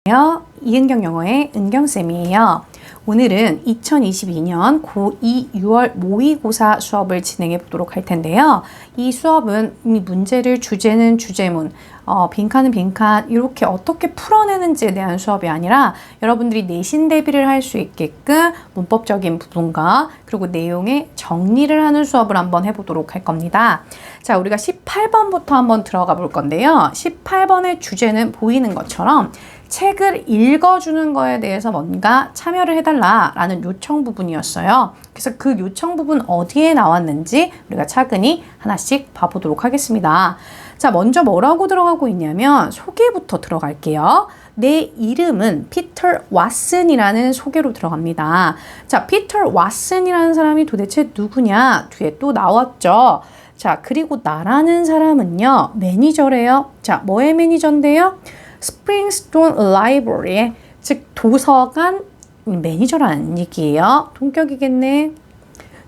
이은경 영어의 은경쌤이에요. 오늘은 2022년 고2 6월 모의고사 수업을 진행해 보도록 할 텐데요. 이 수업은 이 문제를 주제는 주제문, 빈칸은 빈칸 이렇게 어떻게 풀어내는지에 대한 수업이 아니라 여러분들이 내신 대비를 할 수 있게끔 문법적인 부분과 그리고 내용의 정리를 하는 수업을 한번 해보도록 할 겁니다. 자, 우리가 18번부터 한번 들어가 볼 건데요. 18번의 주제는 보이는 것처럼 책을 읽어주는 거에 대해서 뭔가 참여를 해달라라는 요청 부분이었어요. 그래서 그 요청 부분 어디에 나왔는지 우리가 차근히 하나씩 봐보도록 하겠습니다. 자, 먼저 뭐라고 들어가고 있냐면 소개부터 들어갈게요. 내 이름은 피터 왓슨이라는 소개로 들어갑니다. 자, 피터 왓슨이라는 사람이 도대체 누구냐? 뒤에 또 나왔죠. 자, 그리고 나라는 사람은요, 매니저래요. 자, 뭐의 매니저인데요? 스프링스톤 라이브러리의, 즉 도서관 매니저라는 얘기예요. 동격이겠네.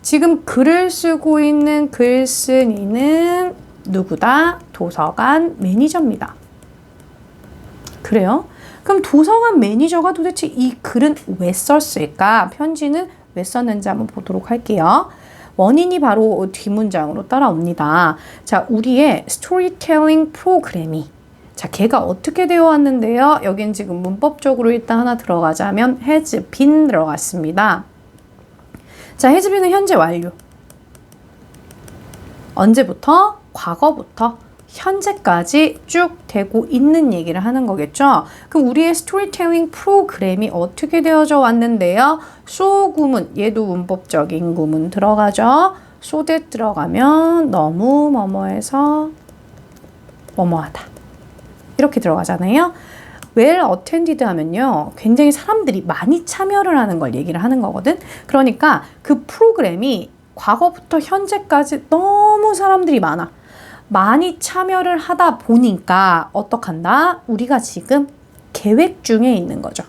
지금 글을 쓰고 있는 글쓴이는 누구다? 도서관 매니저입니다. 그래요? 그럼 도서관 매니저가 도대체 이 글은 왜 썼을까? 편지는 왜 썼는지 한번 보도록 할게요. 원인이 바로 뒷문장으로 따라옵니다. 자, 우리의 스토리텔링 프로그램이, 자, 걔가 어떻게 되어 왔는데요? 여긴 지금 문법적으로 일단 하나 들어가자면 has been 들어갔습니다. 자, has been은 현재 완료. 언제부터? 과거부터 현재까지 쭉 되고 있는 얘기를 하는 거겠죠? 그럼 우리의 스토리텔링 프로그램이 어떻게 되어져 왔는데요? so 구문, 얘도 문법적인 구문 들어가죠? so that 들어가면 너무 뭐뭐해서 뭐뭐하다. 이렇게 들어가잖아요. well attended 하면요, 굉장히 사람들이 많이 참여를 하는 걸 얘기를 하는 거거든. 그러니까 그 프로그램이 과거부터 현재까지 너무 사람들이 많이 참여를 하다 보니까 어떡한다? 우리가 지금 계획 중에 있는 거죠.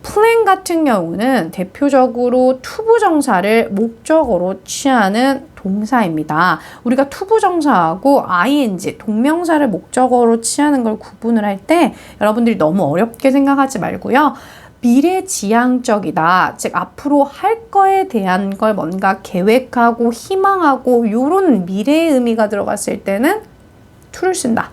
플랜 같은 경우는 대표적으로 투부정사를 목적어로 취하는 동사입니다. 우리가 투부정사하고 ing, 동명사를 목적어로 취하는 걸 구분을 할 때 여러분들이 너무 어렵게 생각하지 말고요. 미래지향적이다. 즉 앞으로 할 거에 대한 걸 뭔가 계획하고 희망하고 이런 미래의 의미가 들어갔을 때는 to를 쓴다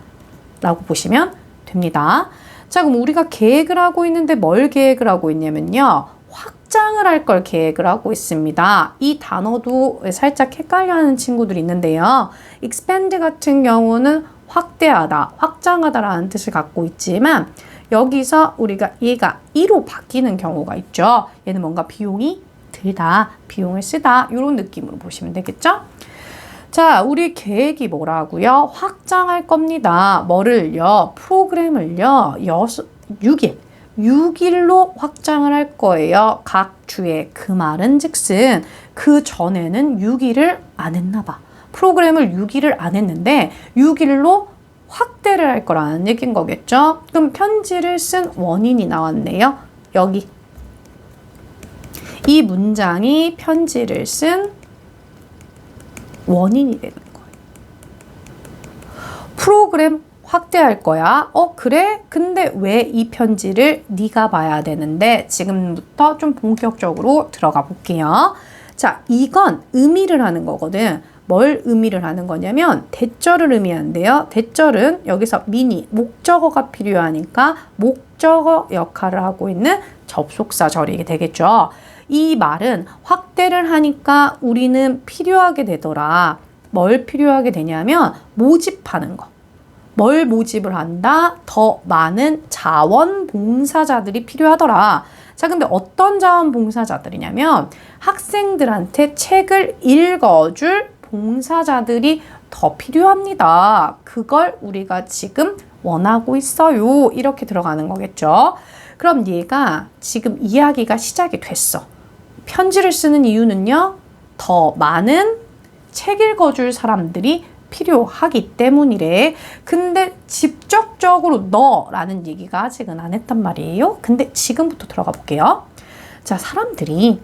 라고 보시면 됩니다. 자, 그럼 우리가 계획을 하고 있는데 뭘 계획을 하고 있냐면요, 확장을 할 걸 계획을 하고 있습니다. 이 단어도 살짝 헷갈려하는 친구들이 있는데요. expand 같은 경우는 확대하다, 확장하다라는 뜻을 갖고 있지만 여기서 우리가 얘가 이로 바뀌는 경우가 있죠. 얘는 뭔가 비용이 들다, 비용을 쓰다 이런 느낌으로 보시면 되겠죠? 자, 우리 계획이 뭐라고요? 확장할 겁니다. 뭐를요? 프로그램을요. 6일로 확장을 할 거예요. 각 주에. 그 말은 즉슨 그 전에는 6일을 안 했나 봐. 프로그램을 6일을 안 했는데 6일로 확대를 할 거라는 얘기인 거겠죠? 그럼 편지를 쓴 원인이 나왔네요. 여기. 이 문장이 편지를 쓴 원인이 되는 거예요. 프로그램 확대할 거야. 그래? 근데 왜 이 편지를 네가 봐야 되는데? 지금부터 좀 본격적으로 들어가 볼게요. 자, 이건 의미를 하는 거거든. 뭘 의미를 하는 거냐면 대절을 의미한대요. 대절은 여기서 미니, 목적어가 필요하니까 목적어 역할을 하고 있는 접속사절이 되겠죠. 이 말은 확대를 하니까 우리는 필요하게 되더라. 뭘 필요하게 되냐면 모집하는 거. 뭘 모집을 한다? 더 많은 자원봉사자들이 필요하더라. 자, 근데 어떤 자원봉사자들이냐면 학생들한테 책을 읽어줄 봉사자들이 더 필요합니다. 그걸 우리가 지금 원하고 있어요. 이렇게 들어가는 거겠죠. 그럼 얘가 지금 이야기가 시작이 됐어. 편지를 쓰는 이유는요, 더 많은 책 읽어줄 사람들이 필요하기 때문이래. 근데 직접적으로 너라는 얘기가 아직은 안 했단 말이에요. 근데 지금부터 들어가 볼게요. 자, 사람들이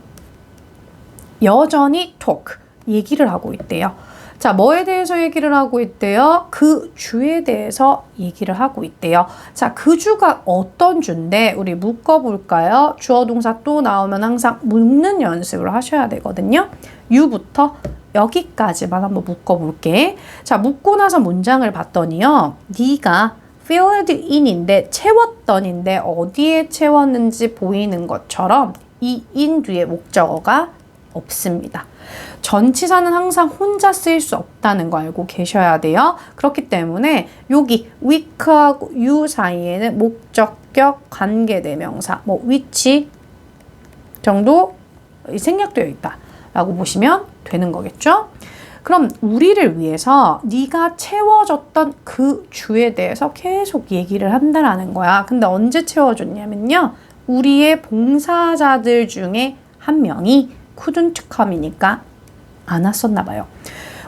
여전히 talk, 얘기를 하고 있대요. 자, 뭐에 대해서 얘기를 하고 있대요? 그 주에 대해서 얘기를 하고 있대요. 자, 그 주가 어떤 주인데 우리 묶어볼까요? 주어 동사 또 나오면 항상 묶는 연습을 하셔야 되거든요. you부터 여기까지만 한번 묶어볼게. 자, 묶고 나서 문장을 봤더니요. 네가 filled in인데 채웠던인데 어디에 채웠는지 보이는 것처럼 이 in 뒤에 목적어가 없습니다. 전치사는 항상 혼자 쓰일 수 없다는 거 알고 계셔야 돼요. 그렇기 때문에 여기 week하고 you 사이에는 목적격, 관계대명사, 뭐 which 정도 생략되어 있다 라고 보시면 되는 거겠죠. 그럼 우리를 위해서 네가 채워줬던 그 주에 대해서 계속 얘기를 한다라는 거야. 근데 언제 채워줬냐면요. 우리의 봉사자들 중에 한 명이 couldn't come이니까 안 왔었나 봐요.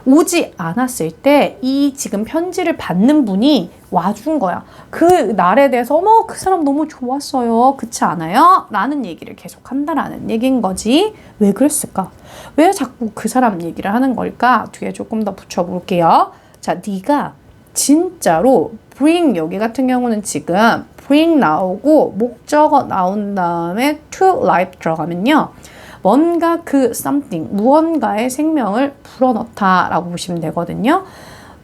오지 않았을 때 이 지금 편지를 받는 분이 와준 거야. 그 날에 대해서 어머 그 사람 너무 좋았어요. 그렇지 않아요? 라는 얘기를 계속 한다라는 얘기인 거지. 왜 그랬을까? 왜 자꾸 그 사람 얘기를 하는 걸까? 뒤에 조금 더 붙여볼게요. 자, 네가 진짜로 bring 여기 같은 경우는 지금 bring 나오고 목적어 나온 다음에 to life 들어가면요. 뭔가 그 something, 무언가의 생명을 불어넣다라고 보시면 되거든요.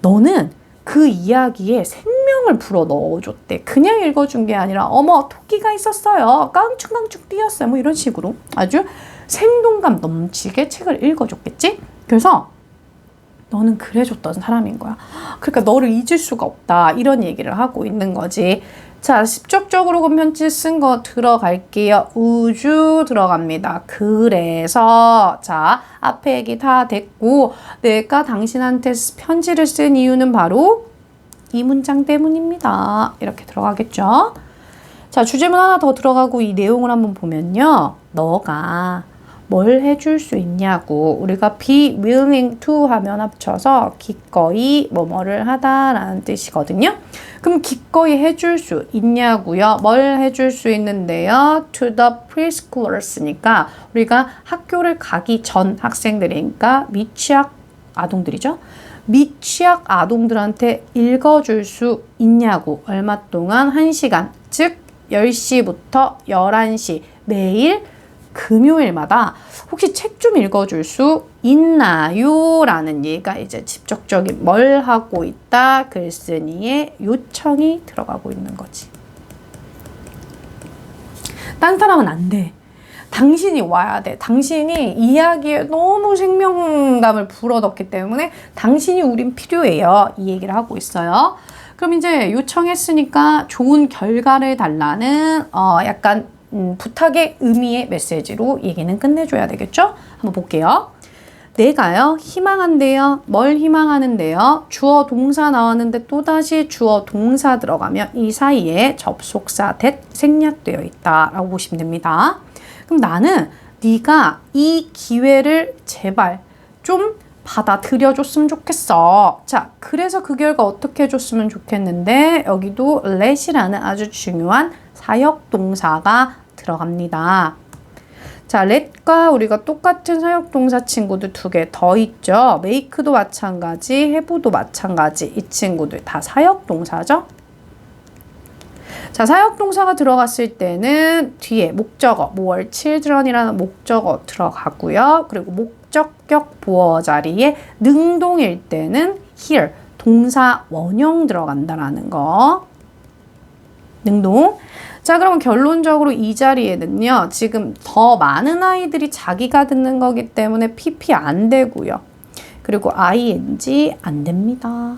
너는 그 이야기에 생명을 불어넣어줬대. 그냥 읽어준 게 아니라 어머 토끼가 있었어요. 깡충깡충 뛰었어요. 뭐 이런 식으로 아주 생동감 넘치게 책을 읽어줬겠지? 그래서 너는 그래줬던 사람인 거야. 그러니까 너를 잊을 수가 없다. 이런 얘기를 하고 있는 거지. 자, 직접적으로 그럼 편지 쓴 거 들어갈게요. 우주 들어갑니다. 그래서 자, 앞에 얘기 다 됐고 내가 당신한테 편지를 쓴 이유는 바로 이 문장 때문입니다. 이렇게 들어가겠죠. 자, 주제문 하나 더 들어가고 이 내용을 한번 보면요. 너가 뭘 해줄 수 있냐고 우리가 be willing to 하면 합쳐서 기꺼이 뭐뭐를 하다라는 뜻이거든요. 그럼 기꺼이 해줄 수 있냐고요. 뭘 해줄 수 있는데요. to the preschoolers니까 우리가 학교를 가기 전 학생들이니까 미취학 아동들이죠. 미취학 아동들한테 읽어줄 수 있냐고 얼마 동안 1시간 즉 10시부터 11시 매일 금요일마다 혹시 책 좀 읽어줄 수 있나요? 라는 얘가 이제 직접적인 뭘 하고 있다 글쓴이의 요청이 들어가고 있는 거지. 딴 사람은 안 돼. 당신이 와야 돼. 당신이 이야기에 너무 생명감을 불어넣기 때문에 당신이 우린 필요해요. 이 얘기를 하고 있어요. 그럼 이제 요청했으니까 좋은 결과를 달라는 약간 부탁의 의미의 메시지로 얘기는 끝내줘야 되겠죠? 한번 볼게요. 내가요 희망한대요. 뭘 희망하는데요? 주어 동사 나왔는데 또다시 주어 동사 들어가면 이 사이에 접속사 that 생략되어 있다라고 보시면 됩니다. 그럼 나는 네가 이 기회를 제발 좀 받아들여줬으면 좋겠어. 자, 그래서 그 결과 어떻게 해줬으면 좋겠는데 여기도 let이라는 아주 중요한 사역동사가 들어갑니다. 자, let과 우리가 똑같은 사역동사 친구들 두 개 더 있죠. make도 마찬가지, have도 마찬가지. 이 친구들 다 사역동사죠. 자, 사역동사가 들어갔을 때는 뒤에 목적어, more children이라는 목적어 들어가고요. 그리고 목적격 보어 자리에 능동일 때는 here, 동사 원형 들어간다라는 거. 능동. 자, 그럼 결론적으로 이 자리에는요. 지금 더 많은 아이들이 자기가 듣는 거기 때문에 PP 안 되고요. 그리고 ing 안 됩니다.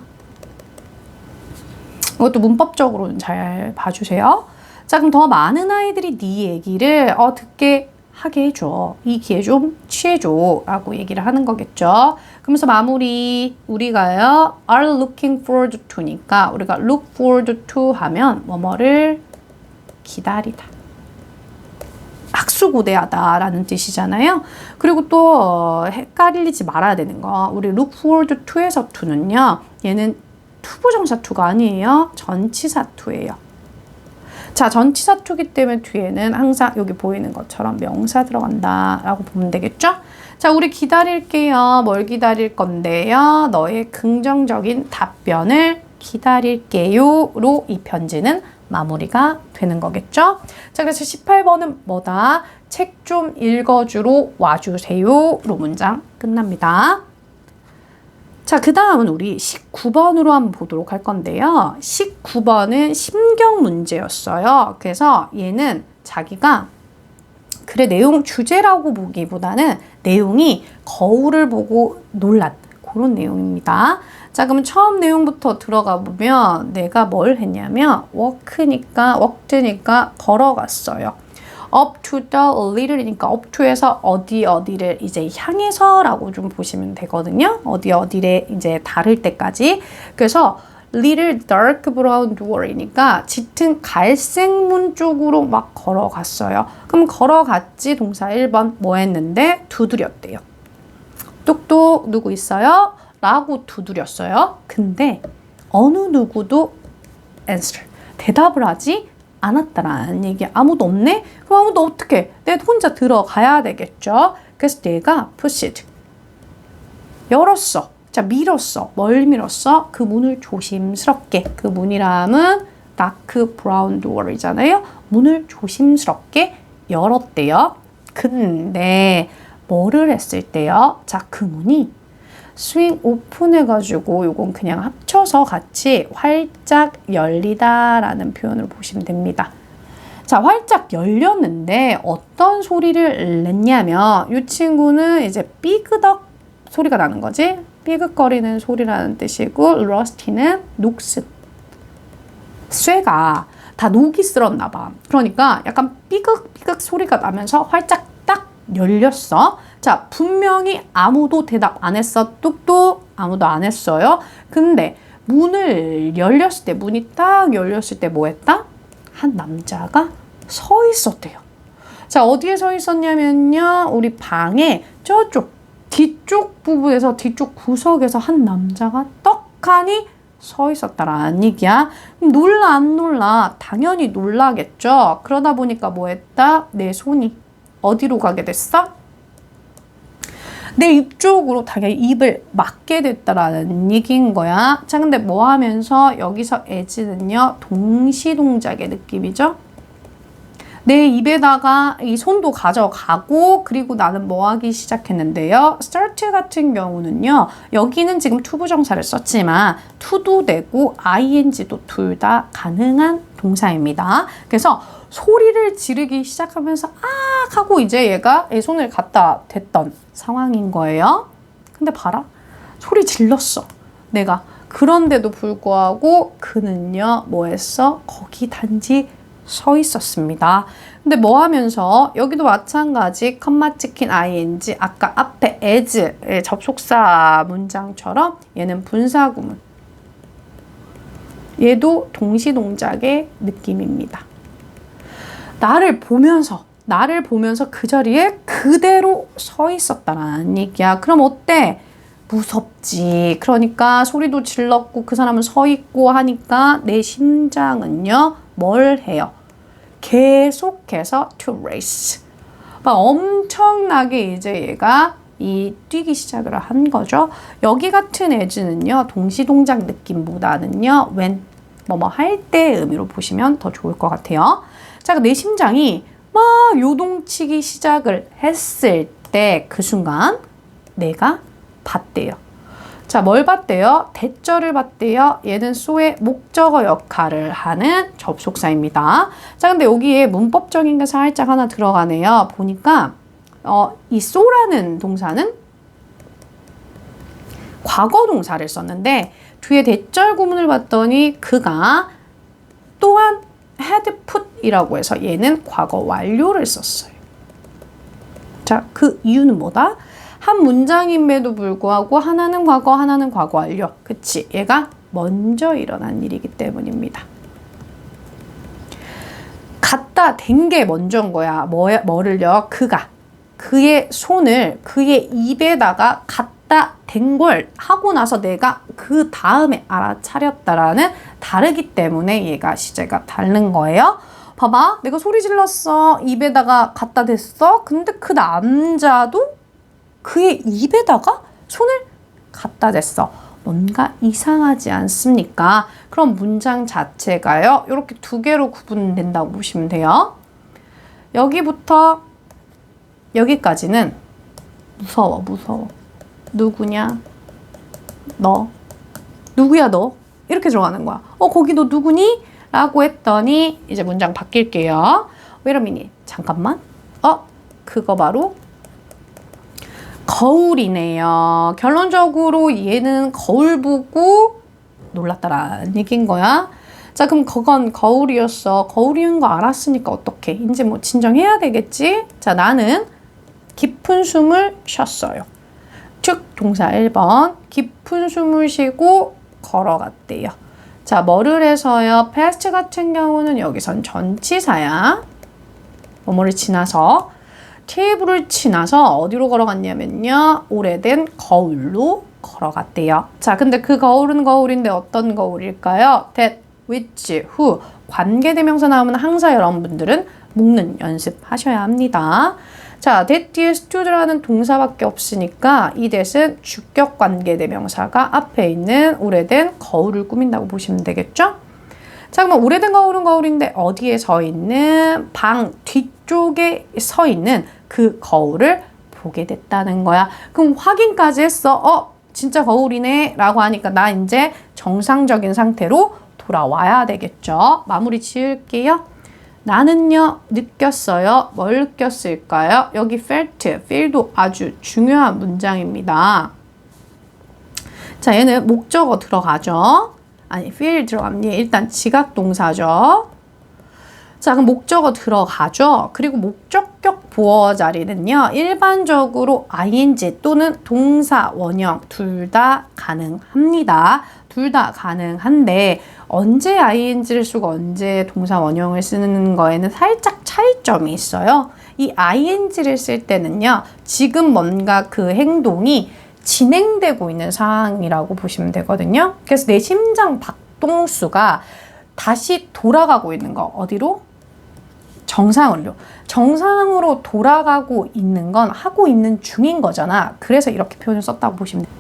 이것도 문법적으로는 잘 봐주세요. 자, 그럼 더 많은 아이들이 네 얘기를 듣게 하게 해줘. 이 기회 좀 취해줘. 라고 얘기를 하는 거겠죠. 그러면서 마무리 우리가요. are looking forward to니까 우리가 look forward to 하면 뭐뭐를 기다리다. 학수고대하다 라는 뜻이잖아요. 그리고 또 헷갈리지 말아야 되는 거. 우리 look forward to에서 to는요. 얘는 투부정사 to가 아니에요. 전치사 to예요. 자, 전치사 투기 때문에 뒤에는 항상 여기 보이는 것처럼 명사 들어간다 라고 보면 되겠죠? 자, 우리 기다릴게요. 뭘 기다릴 건데요? 너의 긍정적인 답변을 기다릴게요로 이 편지는 마무리가 되는 거겠죠? 자, 그래서 18번은 뭐다? 책 좀 읽어주러 와주세요로 문장 끝납니다. 자, 그 다음은 우리 19번으로 한번 보도록 할 건데요. 19번은 심경 문제였어요. 그래서 얘는 자기가 글의 내용 주제라고 보기보다는 내용이 거울을 보고 놀란 그런 내용입니다. 자, 그럼 처음 내용부터 들어가 보면 내가 뭘 했냐면 walk니까 걸어갔어요. up to the little이니까 up to에서 어디를 이제 향해서라고 좀 보시면 되거든요. 어디를 이제 다를 때까지. 그래서 little dark brown door이니까 짙은 갈색 문 쪽으로 막 걸어갔어요. 그럼 걸어갔지 동사 1번 뭐 했는데 두드렸대요. 똑똑 누구 있어요? 라고 두드렸어요. 근데 어느 누구도 answer 대답을 하지 않았다라는 얘기. 아무도 없네? 그럼 아무도 어떻게? 내가 혼자 들어가야 되겠죠. 그래서 내가 push 열었어. 자, 밀었어. 뭘 밀었어? 그 문을 조심스럽게. 그 문이라면 dark brown door이잖아요. 문을 조심스럽게 열었대요. 근데 뭐를 했을 때요? 자, 그 문이 스윙 오픈해가지고 요건 그냥 합쳐서 같이 활짝 열리다라는 표현을 보시면 됩니다. 자, 활짝 열렸는데 어떤 소리를 냈냐면 이 친구는 이제 삐그덕 소리가 나는 거지. 삐그거리는 소리라는 뜻이고 러스티는 녹습. 쇠가 다 녹이 쓸었나 봐. 그러니까 약간 삐걱삐걱 소리가 나면서 활짝 딱 열렸어. 자, 분명히 아무도 대답 안 했어. 뚝뚝 아무도 안 했어요. 근데 문을 열렸을 때, 문이 딱 열렸을 때 뭐 했다? 한 남자가 서 있었대요. 자, 어디에 서 있었냐면요. 우리 방에 저쪽 뒤쪽 부부에서 뒤쪽 구석에서 한 남자가 떡하니 서 있었다라는 얘기야. 놀라 안 놀라? 당연히 놀라겠죠. 그러다 보니까 뭐 했다? 내 손이 어디로 가게 됐어? 내 입 쪽으로 당연히 입을 막게 됐다라는 얘기인 거야. 자, 근데 뭐 하면서 여기서 as는요, 동시동작의 느낌이죠. 내 입에다가 이 손도 가져가고, 그리고 나는 뭐 하기 시작했는데요. start 같은 경우는요, 여기는 지금 투부정사를 썼지만 to도 되고 ing도 둘 다 가능한 동사입니다. 그래서 소리를 지르기 시작하면서 아 하고 이제 얘가 손을 갖다 댔던 상황인 거예요. 근데 봐라. 소리 질렀어. 내가. 그런데도 불구하고 그는요. 뭐 했어? 거기 단지 서 있었습니다. 근데 뭐 하면서 여기도 마찬가지 컴마 찍힌 ing 아까 앞에 as의 접속사 문장처럼 얘는 분사구문. 얘도 동시동작의 느낌입니다. 나를 보면서 그 자리에 그대로 서 있었다라는 얘기야. 그럼 어때? 무섭지. 그러니까 소리도 질렀고 그 사람은 서 있고 하니까 내 심장은요. 뭘 해요? 계속해서 to race. 막 엄청나게 이제 얘가 뛰기 시작을 한 거죠. 여기 같은 as는요. 동시동작 느낌보다는요. when 뭐뭐 할 때의 의미로 보시면 더 좋을 것 같아요. 자, 내 심장이 막 요동치기 시작을 했을 때 그 순간 내가 봤대요. 자, 뭘 봤대요? 대절을 봤대요. 얘는 so의 목적어 역할을 하는 접속사입니다. 자, 근데 여기에 문법적인 게 살짝 하나 들어가네요. 보니까 이 so라는 동사는 과거 동사를 썼는데 뒤에 대절 구문을 봤더니 그가 또한 had put이라고 해서 얘는 과거 완료를 썼어요. 자, 그 이유는 뭐다? 한 문장임에도 불구하고 하나는 과거, 하나는 과거 완료. 그치? 얘가 먼저 일어난 일이기 때문입니다. 갖다 댄 게 먼저인 거야. 뭐를요? 그의 손을 그의 입에다가 갖다 댄 걸 하고 나서 내가 그 다음에 알아차렸다라는 다르기 때문에 얘가 시제가 다른 거예요. 봐봐. 내가 소리 질렀어. 입에다가 갖다 댔어. 근데 그 남자도 그의 입에다가 손을 갖다 댔어. 뭔가 이상하지 않습니까? 그럼 문장 자체가요. 이렇게 두 개로 구분된다고 보시면 돼요. 여기부터 여기까지는 무서워. 누구냐? 너. 누구야 너? 이렇게 들어가는 거야. 거기 너 누구니? 라고 했더니 이제 문장 바뀔게요. Wait a minute. 잠깐만. 그거 바로 거울이네요. 결론적으로 얘는 거울 보고 놀랐다라는 얘기인 거야. 자, 그럼 그건 거울이었어. 거울인 거 알았으니까 어떡해? 이제 뭐 진정해야 되겠지? 자, 나는 깊은 숨을 쉬었어요. 즉, 동사 1번. 깊은 숨을 쉬고 걸어갔대요. 자, 뭐를 해서요? past 같은 경우는 여기선 전치사야. 뭐뭐를 지나서. 테이블을 지나서 어디로 걸어갔냐면요. 오래된 거울로 걸어갔대요. 자, 근데 그 거울은 거울인데 어떤 거울일까요? that, which, who. 관계대명사 나오면 항상 여러분들은 묶는 연습하셔야 합니다. 자, that 뒤에 stoo드라는 동사밖에 없으니까 이 that은 주격 관계대명사가 앞에 있는 오래된 거울을 꾸민다고 보시면 되겠죠? 자, 그러면 오래된 거울은 거울인데 어디에 서 있는? 방 뒤쪽에 서 있는 그 거울을 보게 됐다는 거야. 그럼 확인까지 했어. 진짜 거울이네 라고 하니까 나 이제 정상적인 상태로 돌아와야 되겠죠. 마무리 지을게요. 나는요 느꼈어요. 뭘 느꼈을까요? 여기 felt, feel도 아주 중요한 문장입니다. 자, 얘는 목적어 들어가죠. 아니, feel 들어갑니다. 일단 지각동사죠. 자, 그럼 목적어 들어가죠. 그리고 목적격 보어 자리는요. 일반적으로 ing 또는 동사 원형 둘 다 가능합니다. 둘 다 가능한데 언제 ing를 쓰고 언제 동사 원형을 쓰는 거에는 살짝 차이점이 있어요. 이 ing를 쓸 때는요. 지금 뭔가 그 행동이 진행되고 있는 상황이라고 보시면 되거든요. 그래서 내 심장 박동수가 다시 돌아가고 있는 거. 어디로? 정상으로 돌아가고 있는 건 하고 있는 중인 거잖아. 그래서 이렇게 표현을 썼다고 보시면 돼요.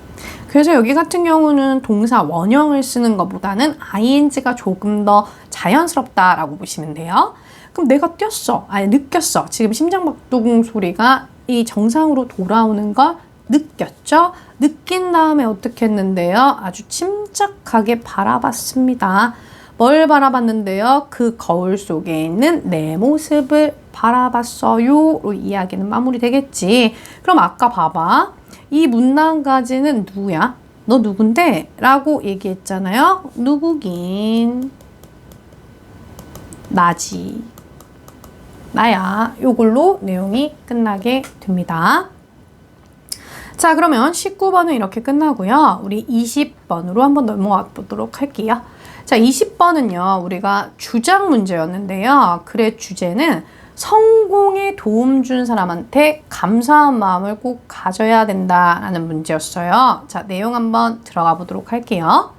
그래서 여기 같은 경우는 동사 원형을 쓰는 것보다는 ing가 조금 더 자연스럽다라고 보시면 돼요. 그럼 내가 느꼈어. 지금 심장박동 소리가 이 정상으로 돌아오는 걸 느꼈죠? 느낀 다음에 어떻게 했는데요? 아주 침착하게 바라봤습니다. 뭘 바라봤는데요? 그 거울 속에 있는 내 모습을 바라봤어요. 로 이야기는 마무리 되겠지. 그럼 아까 봐봐. 이 문단까지는 누구야? 너 누군데? 라고 얘기했잖아요. 누구긴? 나지. 나야. 요걸로 내용이 끝나게 됩니다. 자, 그러면 19번은 이렇게 끝나고요. 우리 20번으로 한번 넘어가 보도록 할게요. 자, 20번은요. 우리가 주장 문제였는데요. 글의 주제는 성공에 도움 준 사람한테 감사한 마음을 꼭 가져야 된다라는 문제였어요. 자, 내용 한번 들어가 보도록 할게요.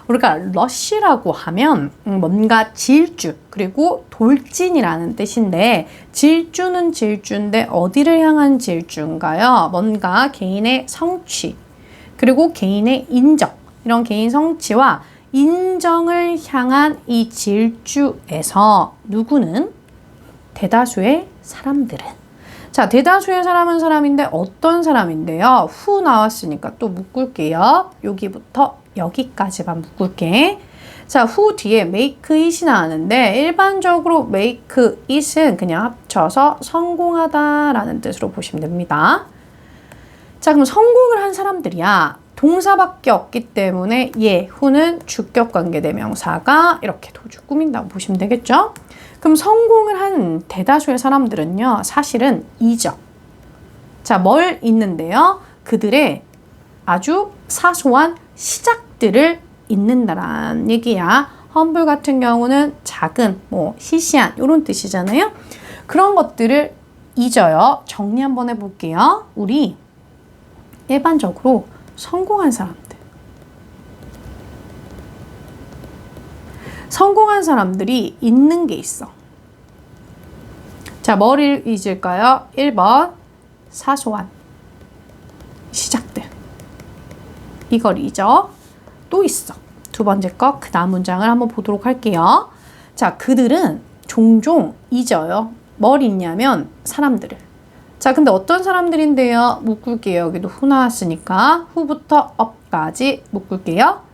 우리가 러쉬라고 하면 뭔가 질주 그리고 돌진이라는 뜻인데 질주는 질주인데 어디를 향한 질주인가요? 뭔가 개인의 성취 그리고 개인의 인정 이런 개인 성취와 인정을 향한 이 질주에서 누구는 대다수의 사람들은 자 대다수의 사람은 사람인데 어떤 사람인데요? 후 나왔으니까 또 묶을게요. 여기부터 여기까지만 묶을게. 자, 후 뒤에 make it이 나왔는데 일반적으로 make it은 그냥 합쳐서 성공하다라는 뜻으로 보시면 됩니다. 자, 그럼 성공을 한 사람들이야. 동사밖에 없기 때문에 후는 주격관계대명사가 이렇게 도주 꾸민다고 보시면 되겠죠? 그럼 성공을 한 대다수의 사람들은요. 사실은 이적. 자, 뭘 잊는데요? 그들의 아주 사소한 시작들을 잊는다라는 얘기야. humble 같은 경우는 작은, 시시한 이런 뜻이잖아요. 그런 것들을 잊어요. 정리 한번 해볼게요. 우리 일반적으로 성공한 사람들이 잊는 게 있어. 자, 뭐를 잊을까요? 1번 사소한 시작들. 이걸 잊어. 또 있어. 두 번째 거, 그 다음 문장을 한번 보도록 할게요. 자, 그들은 종종 잊어요. 뭘 잊냐면 사람들을. 자, 근데 어떤 사람들인데요? 묶을게요. 여기도 후 나왔으니까 후부터 up까지 묶을게요.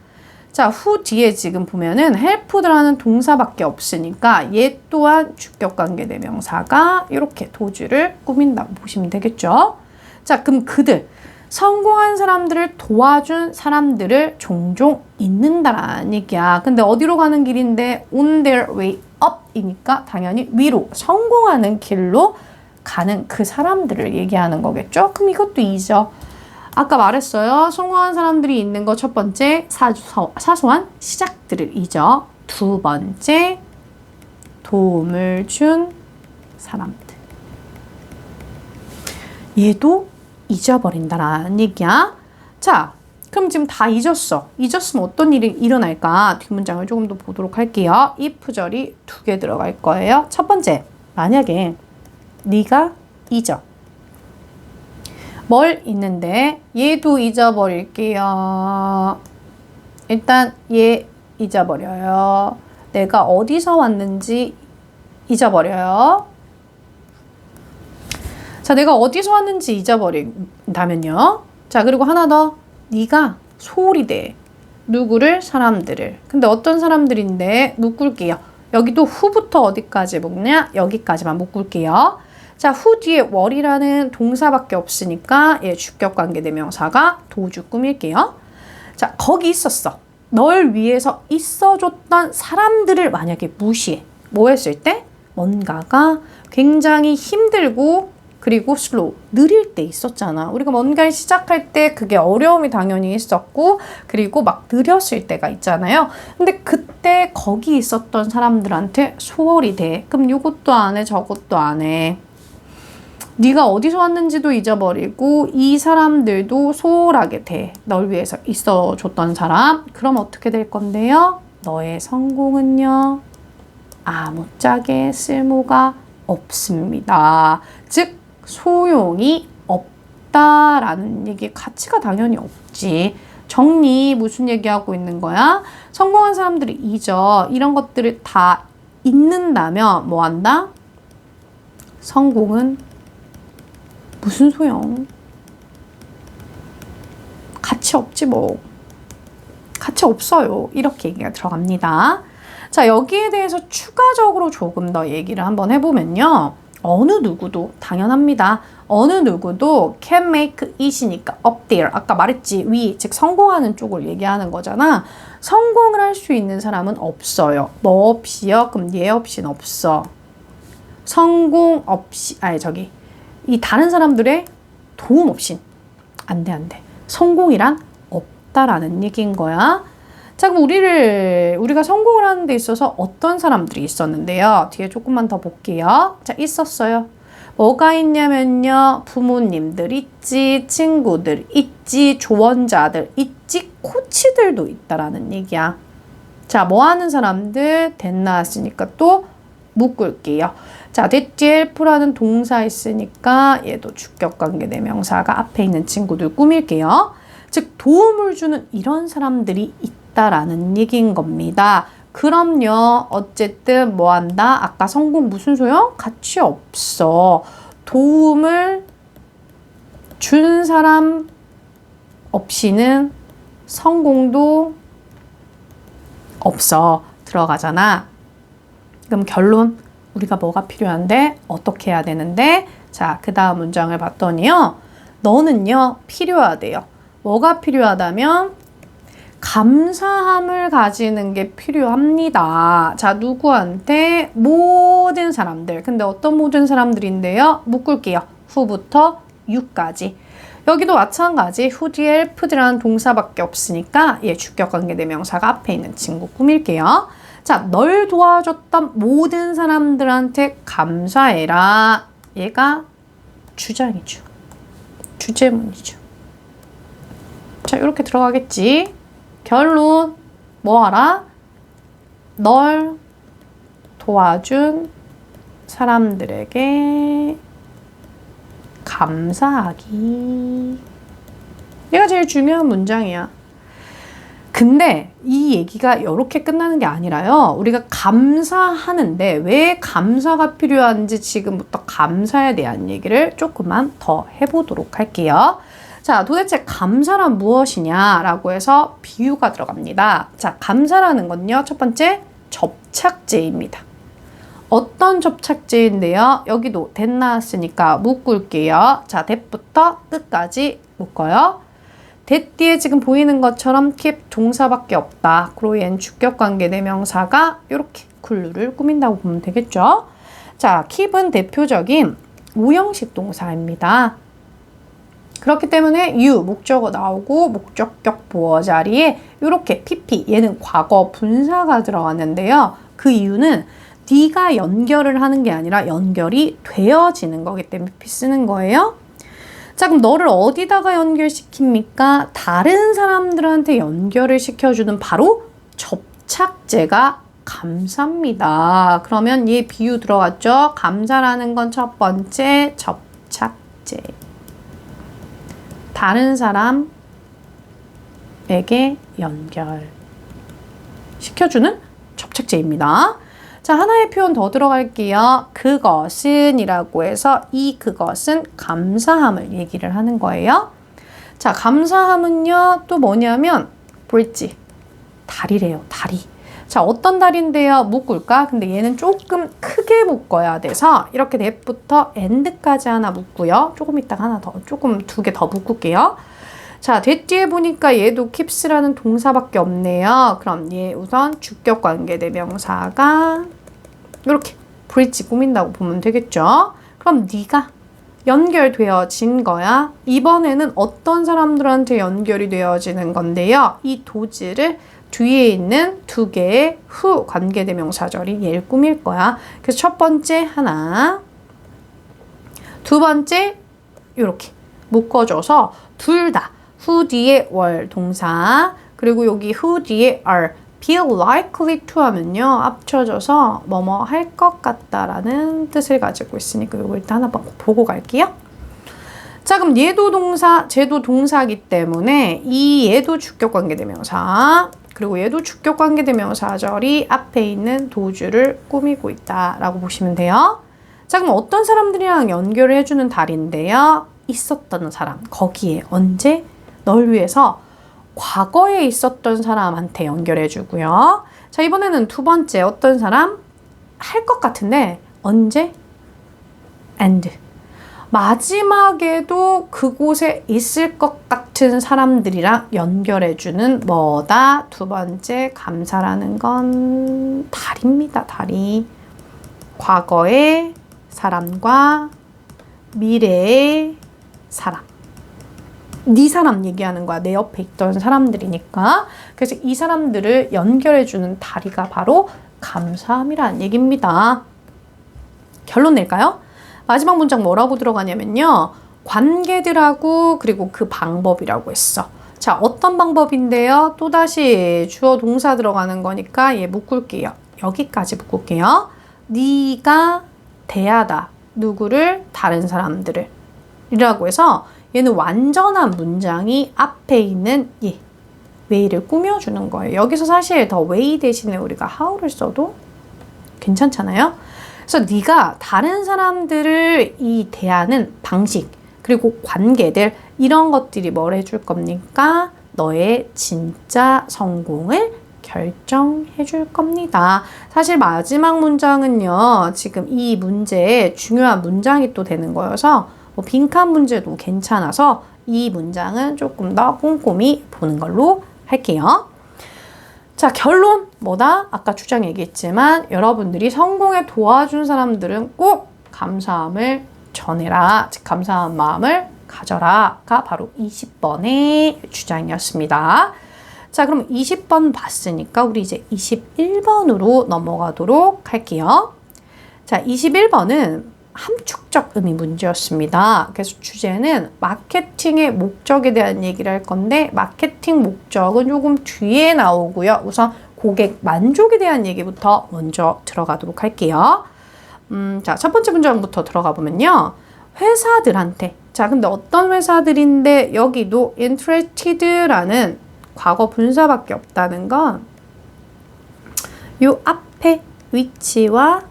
자, 후 뒤에 지금 보면은 help라는 동사밖에 없으니까 얘 또한 주격관계대명사가 이렇게 도주를 꾸민다고 보시면 되겠죠. 자, 그럼 그들, 성공한 사람들을 도와준 사람들을 종종 잊는다라는 얘기야. 근데 어디로 가는 길인데 on their way up이니까 당연히 위로, 성공하는 길로 가는 그 사람들을 얘기하는 거겠죠. 그럼 이것도 잊어. 아까 말했어요. 성공한 사람들이 있는 거 첫 번째, 사소한 시작들을 잊어. 두 번째, 도움을 준 사람들. 얘도 잊어버린다라는 얘기야. 자, 그럼 지금 다 잊었어. 잊었으면 어떤 일이 일어날까? 뒷문장을 조금 더 보도록 할게요. if절이 두 개 들어갈 거예요. 첫 번째, 만약에 네가 잊어. 뭘 잊는데? 얘도 잊어버릴게요. 일단 얘 잊어버려요. 내가 어디서 왔는지 잊어버려요. 자, 내가 어디서 왔는지 잊어버린다면요. 자, 그리고 하나 더. 네가 소홀히 돼. 누구를? 사람들을. 근데 어떤 사람들인데? 묶을게요. 여기도 후부터 어디까지 묶냐? 여기까지만 묶을게요. 자, 후 뒤에 월이라는 동사밖에 없으니까 얘 주격관계대명사가 도주 꾸밀게요. 자, 거기 있었어. 널 위해서 있어줬던 사람들을 만약에 무시해. 뭐 했을 때? 뭔가가 굉장히 힘들고 그리고 슬로우, 느릴 때 있었잖아. 우리가 뭔가를 시작할 때 그게 어려움이 당연히 있었고 그리고 막 느렸을 때가 있잖아요. 근데 그때 거기 있었던 사람들한테 소홀히 돼. 그럼 이것도 안 해, 저것도 안 해. 네가 어디서 왔는지도 잊어버리고 이 사람들도 소홀하게 돼. 널 위해서 있어줬던 사람. 그럼 어떻게 될 건데요? 너의 성공은요, 아무짝에 쓸모가 없습니다. 즉 소용이 없다라는 얘기, 가치가 당연히 없지. 정리, 무슨 얘기하고 있는 거야? 성공한 사람들이 잊어. 이런 것들을 다 잊는다면 뭐 한다? 성공은 무슨 소용? 가치 없지 뭐. 가치 없어요. 이렇게 얘기가 들어갑니다. 자, 여기에 대해서 추가적으로 조금 더 얘기를 한번 해보면요. 어느 누구도 당연합니다. 어느 누구도 can make it이니까 up there. 아까 말했지. 위, 즉 성공하는 쪽을 얘기하는 거잖아. 성공을 할 수 있는 사람은 없어요. 뭐 없이요? 그럼 얘 없이는 없어. 성공 없이, 이 다른 사람들의 도움 없인 안 돼, 안 돼. 성공이란 없다라는 얘기인 거야. 자, 그럼 우리가 성공을 하는 데 있어서 어떤 사람들이 있었는데요. 뒤에 조금만 더 볼게요. 자, 있었어요. 뭐가 있냐면요. 부모님들 있지, 친구들 있지, 조언자들 있지, 코치들도 있다라는 얘기야. 자, 뭐 하는 사람들? that 나왔으니까 또 묶을게요. 자, that help라는 동사 있으니까 얘도 주격관계대명사가 앞에 있는 친구들 꾸밀게요. 즉 도움을 주는 이런 사람들이 있다라는 얘기인 겁니다. 그럼요. 어쨌든 뭐 한다? 아까 성공 무슨 소용? 가치 없어. 도움을 준 사람 없이는 성공도 없어. 들어가잖아. 그럼 결론, 우리가 뭐가 필요한데? 어떻게 해야 되는데? 자, 그 다음 문장을 봤더니요. 너는요, 필요하대요. 뭐가 필요하다면? 감사함을 가지는 게 필요합니다. 자, 누구한테? 모든 사람들. 근데 어떤 모든 사람들인데요? 묶을게요. 후부터 유까지. 여기도 마찬가지. who helped라는 동사밖에 없으니까 얘 주격관계대명사가 앞에 있는 친구 꾸밀게요. 자, 널 도와줬던 모든 사람들한테 감사해라. 얘가 주장이죠. 주제문이죠. 자, 이렇게 들어가겠지. 결론, 뭐 하라? 널 도와준 사람들에게 감사하기. 얘가 제일 중요한 문장이야. 근데 이 얘기가 이렇게 끝나는 게 아니라요. 우리가 감사하는데 왜 감사가 필요한지 지금부터 감사에 대한 얘기를 조금만 더 해보도록 할게요. 자, 도대체 감사란 무엇이냐라고 해서 비유가 들어갑니다. 자, 감사라는 건요. 첫 번째, 접착제입니다. 어떤 접착제인데요? 여기도 that 나왔으니까 묶을게요. 자, that부터 끝까지 묶어요. that 뒤에 지금 보이는 것처럼 keep 동사밖에 없다. 그리고 얘는 주격관계 대명사가 이렇게 굴루를 꾸민다고 보면 되겠죠? 자, keep은 대표적인 오형식 동사입니다. 그렇기 때문에 you, 목적어 나오고 목적격 보어 자리에 이렇게 pp, 얘는 과거 분사가 들어갔는데요. 그 이유는 네가 연결을 하는 게 아니라 연결이 되어지는 거기 때문에 pp 쓰는 거예요. 자, 그럼 너를 어디다가 연결시킵니까? 다른 사람들한테 연결을 시켜주는 바로 접착제가 감사입니다. 그러면 얘 비유 들어갔죠? 감사라는 건 첫 번째 접착제. 다른 사람에게 연결 시켜주는 접착제입니다. 자, 하나의 표현 더 들어갈게요. 그것은 이라고 해서 이 그것은 감사함을 얘기를 하는 거예요. 자, 감사함은요, 또 뭐냐면 bridge, 다리래요, 다리. 자, 어떤 다리인데요? 묶을까? 근데 얘는 조금 크게 묶어야 돼서 이렇게 that부터 and까지 하나 묶고요. 조금 이따가 하나 더, 조금 두 개 더 묶을게요. 자, that 뒤에 보니까 얘도 keeps라는 동사밖에 없네요. 그럼 얘 우선 주격관계 대명사가 이렇게 bridge 꾸민다고 보면 되겠죠? 그럼 네가 연결되어진 거야. 이번에는 어떤 사람들한테 연결이 되어지는 건데요. 이 도지를 뒤에 있는 두 개의 후 관계대명사절이 얘를 꾸밀 거야. 그래서 첫 번째 하나, 두 번째 이렇게 묶어줘서 둘 다 who 뒤에 월 동사, 그리고 여기 who 뒤에 are, feel likely to 하면요, 합쳐져서 뭐뭐 할 것 같다라는 뜻을 가지고 있으니까 이거 일단 하나 보고 갈게요. 자, 그럼 얘도 동사, 쟤도 동사이기 때문에 이 얘도 주격관계대명사, 그리고 얘도 주격관계대명사절이 앞에 있는 도주를 꾸미고 있다라고 보시면 돼요. 자, 그럼 어떤 사람들이랑 연결을 해주는 다리인데요. 있었던 사람, 거기에 언제? 널 위해서 과거에 있었던 사람한테 연결해주고요. 자, 이번에는 두 번째 어떤 사람? 할 것 같은데 언제? and. 마지막에도 그곳에 있을 것 같은 사람들이랑 연결해주는 뭐다? 두 번째 감사라는 건 다리입니다. 다리. 과거의 사람과 미래의 사람. 네 사람 얘기하는 거야. 내 옆에 있던 사람들이니까. 그래서 이 사람들을 연결해주는 다리가 바로 감사함이라는 얘기입니다. 결론 낼까요? 마지막 문장 뭐라고 들어가냐면요. 관계들하고 그리고 그 방법이라고 했어. 자, 어떤 방법인데요? 또다시 주어 동사 들어가는 거니까 얘 묶을게요. 여기까지 묶을게요. 네가 대하다. 누구를? 다른 사람들을. 이라고 해서 얘는 완전한 문장이 앞에 있는 얘. way를 꾸며주는 거예요. 여기서 사실 더 way 대신에 우리가 how를 써도 괜찮잖아요. 그래서 네가 다른 사람들을 이 대하는 방식 그리고 관계들 이런 것들이 뭘 해줄 겁니까? 너의 진짜 성공을 결정해 줄 겁니다. 사실 마지막 문장은요. 지금 이 문제의 중요한 문장이 또 되는 거여서 뭐 빈칸 문제도 괜찮아서 이 문장은 조금 더 꼼꼼히 보는 걸로 할게요. 자, 결론 뭐다? 아까 주장 얘기했지만 여러분들이 성공에 도와준 사람들은 꼭 감사함을 전해라. 즉 감사한 마음을 가져라가 바로 20번의 주장이었습니다. 자, 그럼 20번 봤으니까 우리 이제 21번으로 넘어가도록 할게요. 자, 21번은 함축적 의미 문제였습니다. 그래서 주제는 마케팅의 목적에 대한 얘기를 할 건데 마케팅 목적은 조금 뒤에 나오고요. 우선 고객 만족에 대한 얘기부터 먼저 들어가도록 할게요. 자, 첫 번째 문장부터 들어가 보면요. 회사들한테. 자, 근데 어떤 회사들인데 여기도 interested라는 과거 분사밖에 없다는 건 요 앞에 위치와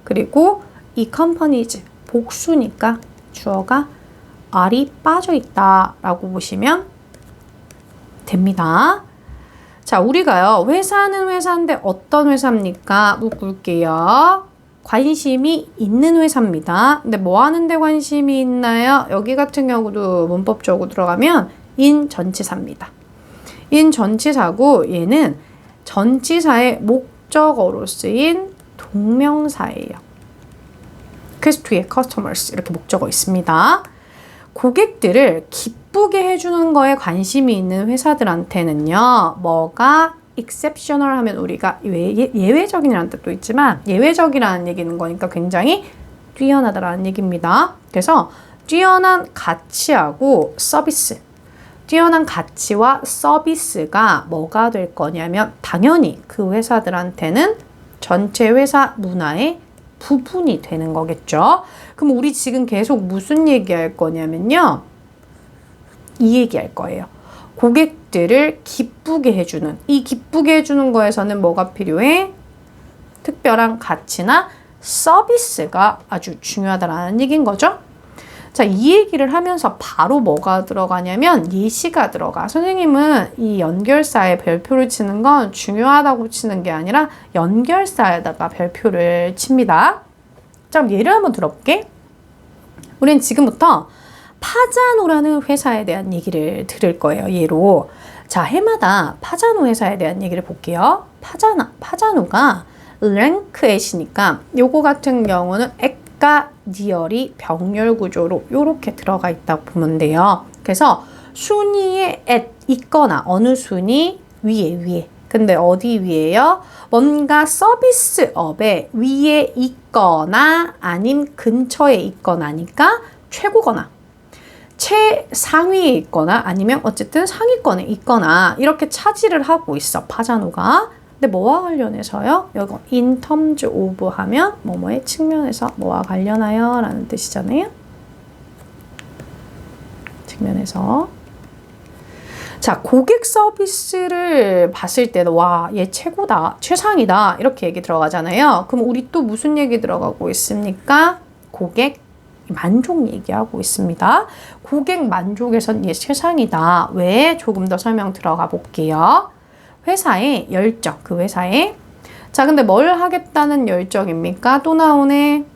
그리고 이 companies 복수니까 주어가 are이 빠져 있다라고 보시면 됩니다. 자, 우리가요. 회사는 회사인데 어떤 회사입니까? 묶을게요. 관심이 있는 회사입니다. 근데 뭐 하는데 관심이 있나요? 여기 같은 경우도 문법적으로 들어가면 in 전치사입니다. in 전치사고 얘는 전치사의 목적어로 쓰인 동명사예요. 그래서 뒤에 customers 이렇게 목적어 있습니다. 고객들을 기쁘게 해주는 거에 관심이 있는 회사들한테는요. 뭐가 exceptional 하면 우리가 예외적이라는 뜻도 있지만 예외적이라는 얘기는 거니까 굉장히 뛰어나다라는 얘기입니다. 그래서 뛰어난 가치하고 서비스, 뛰어난 가치와 서비스가 뭐가 될 거냐면 당연히 그 회사들한테는 전체 회사 문화의 부분이 되는 거겠죠. 그럼 우리 지금 계속 무슨 얘기할 거냐면요. 이 얘기할 거예요. 고객들을 기쁘게 해주는, 이 기쁘게 해주는 거에서는 뭐가 필요해? 특별한 가치나 서비스가 아주 중요하다라는 얘기인 거죠. 자, 이 얘기를 하면서 바로 뭐가 들어가냐면 예시가 들어가. 선생님은 이 연결사에 별표를 치는 건 중요하다고 치는 게 아니라 연결사에다가 별표를 칩니다. 자, 그럼 예를 한번 들어볼게. 우린 지금부터 파자노라는 회사에 대한 얘기를 들을 거예요. 예로. 자, 해마다 파자노 회사에 대한 얘기를 볼게요. 파자노가 랭크엣이니까 요거 같은 경우는 액과 니얼이 병렬 구조로 요렇게 들어가 있다고 보면 돼요. 그래서 순위에 앳 있거나 어느 순위 위에. 근데 어디 위에요? 뭔가 서비스업에 위에 있거나 아님 근처에 있거나니까 최고거나 최상위에 있거나 아니면 어쨌든 상위권에 있거나 이렇게 차지를 하고 있어. 파자노가. 근데 뭐와 관련해서요? 여기 in terms of 하면 뭐뭐의 측면에서 뭐와 관련하여 라는 뜻이잖아요. 측면에서. 자, 고객 서비스를 봤을 때도 와, 얘 최고다, 최상이다 이렇게 얘기 들어가잖아요. 그럼 우리 또 무슨 얘기 들어가고 있습니까? 고객 만족 얘기하고 있습니다. 고객 만족에선 얘 최상이다. 왜? 조금 더 설명 들어가 볼게요. 회사의 열정, 그 회사에. 자, 근데 뭘 하겠다는 열정입니까? 또 나오네.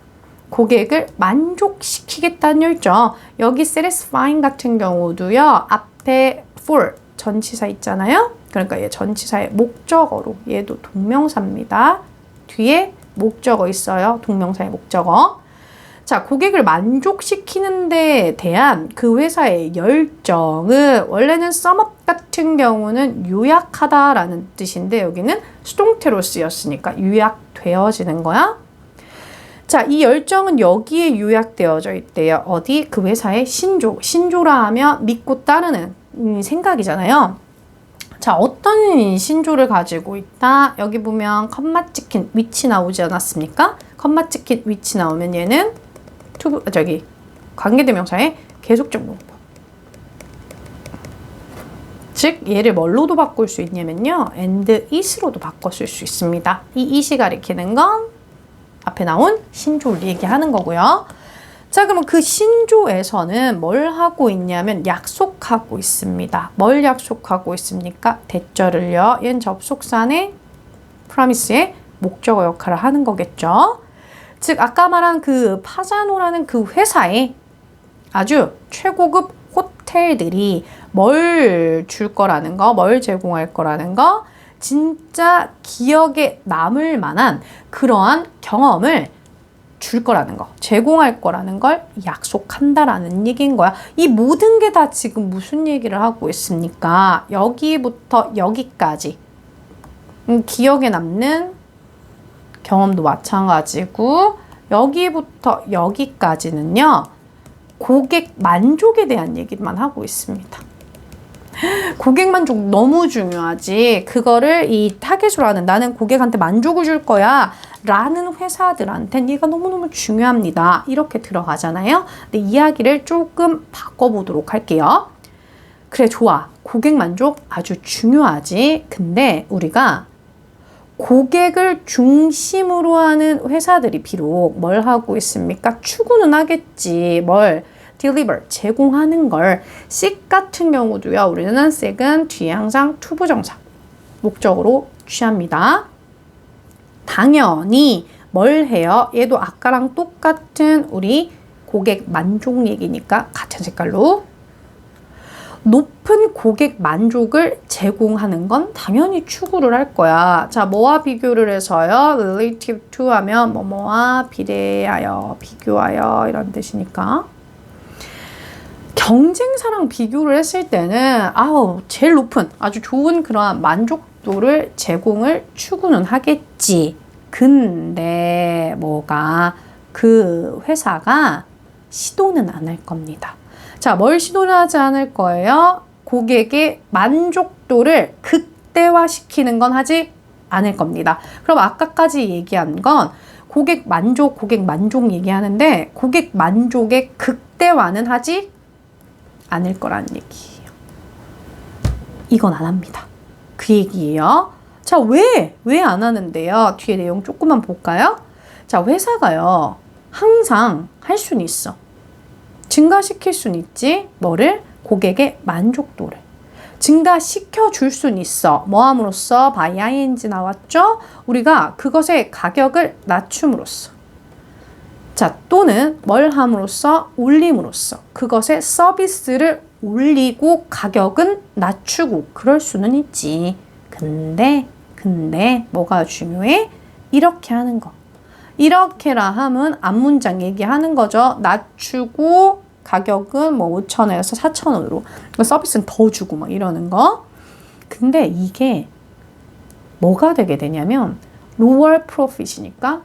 고객을 만족시키겠다는 열정. 여기 satisfying 같은 경우도요. 앞에 for 전치사 있잖아요. 그러니까 얘 전치사의 목적어로 얘도 동명사입니다. 뒤에 목적어 있어요. 동명사의 목적어. 자, 고객을 만족시키는 데에 대한 그 회사의 열정은 원래는 sum up 같은 경우는 요약하다라는 뜻인데 여기는 수동태로 쓰였으니까 요약되어지는 거야. 자, 이 열정은 여기에 요약되어져 있대요. 어디? 그 회사의 신조. 신조라 하면 믿고 따르는 생각이잖아요. 자, 어떤 신조를 가지고 있다? 여기 보면 컵맛치킨 위치 나오지 않았습니까? 컵맛치킨 위치 나오면 얘는 관계대명사의 계속적 용법. 즉 얘를 뭘로도 바꿀 수 있냐면요. and is로도 바꿨을 수 있습니다. 이 is이 가리키는 건 앞에 나온 신조를 얘기하는 거고요. 자, 그러면 그 신조에서는 뭘 하고 있냐면 약속하고 있습니다. 뭘 약속하고 있습니까? 대절을요. 얘는 접속사의 promise의 목적어 역할을 하는 거겠죠. 즉 아까 말한 그 파자노라는 그 회사에 아주 최고급 호텔들이 뭘 줄 거라는 거, 뭘 제공할 거라는 거, 진짜 기억에 남을 만한 그러한 경험을 줄 거라는 거, 제공할 거라는 걸 약속한다라는 얘기인 거야. 이 모든 게 다 지금 무슨 얘기를 하고 있습니까? 여기부터 여기까지 기억에 남는 경험도 마찬가지고 여기부터 여기까지는요. 고객 만족에 대한 얘기만 하고 있습니다. 고객 만족 너무 중요하지. 그거를 이 타겟으로 하는 나는 고객한테 만족을 줄 거야 라는 회사들한테는 얘가 너무너무 중요합니다. 이렇게 들어가잖아요. 근데 이야기를 조금 바꿔보도록 할게요. 그래, 좋아. 고객 만족 아주 중요하지. 근데 우리가 고객을 중심으로 하는 회사들이 비록 뭘 하고 있습니까? 추구는 하겠지. 뭘? deliver, 제공하는 걸. sick 같은 경우도요. 우리는 sick은 뒤에 항상 to 부정사 목적으로 취합니다. 당연히 뭘 해요? 얘도 아까랑 똑같은 우리 고객 만족 얘기니까 같은 색깔로 높은 고객 만족을 제공하는 건 당연히 추구를 할 거야. 자, 뭐와 비교를 해서요? relative to 하면 뭐뭐와 비례하여, 비교하여 이런 뜻이니까. 경쟁사랑 비교를 했을 때는 제일 높은 아주 좋은 그러한 만족도를 제공을 추구는 하겠지. 근데 뭐가 그 회사가 시도는 안 할 겁니다. 자, 뭘 시도는 하지 않을 거예요? 고객의 만족도를 극대화시키는 건 하지 않을 겁니다. 그럼 아까까지 얘기한 건 고객 만족 얘기하는데 고객 만족의 극대화는 하지 않을 거라는 얘기예요. 이건 안 합니다. 그 얘기예요. 자, 왜 안 하는데요? 뒤에 내용 조금만 볼까요? 자, 회사가요. 항상 할 수는 있어. 증가시킬 수는 있지. 뭐를? 고객의 만족도를. 증가시켜 줄 수는 있어. 뭐 함으로써? by ing 나왔죠? 우리가 그것의 가격을 낮춤으로써. 자, 또는 뭘 함으로써? 올림으로써. 그것의 서비스를 올리고 가격은 낮추고 그럴 수는 있지. 근데 뭐가 중요해? 이렇게 하는 거. 이렇게라 하면 앞문장 얘기하는 거죠. 낮추고 가격은 뭐 5,000원에서 4,000원으로. 서비스는 더 주고 막 이러는 거. 근데 이게 뭐가 되게 되냐면 lower profit이니까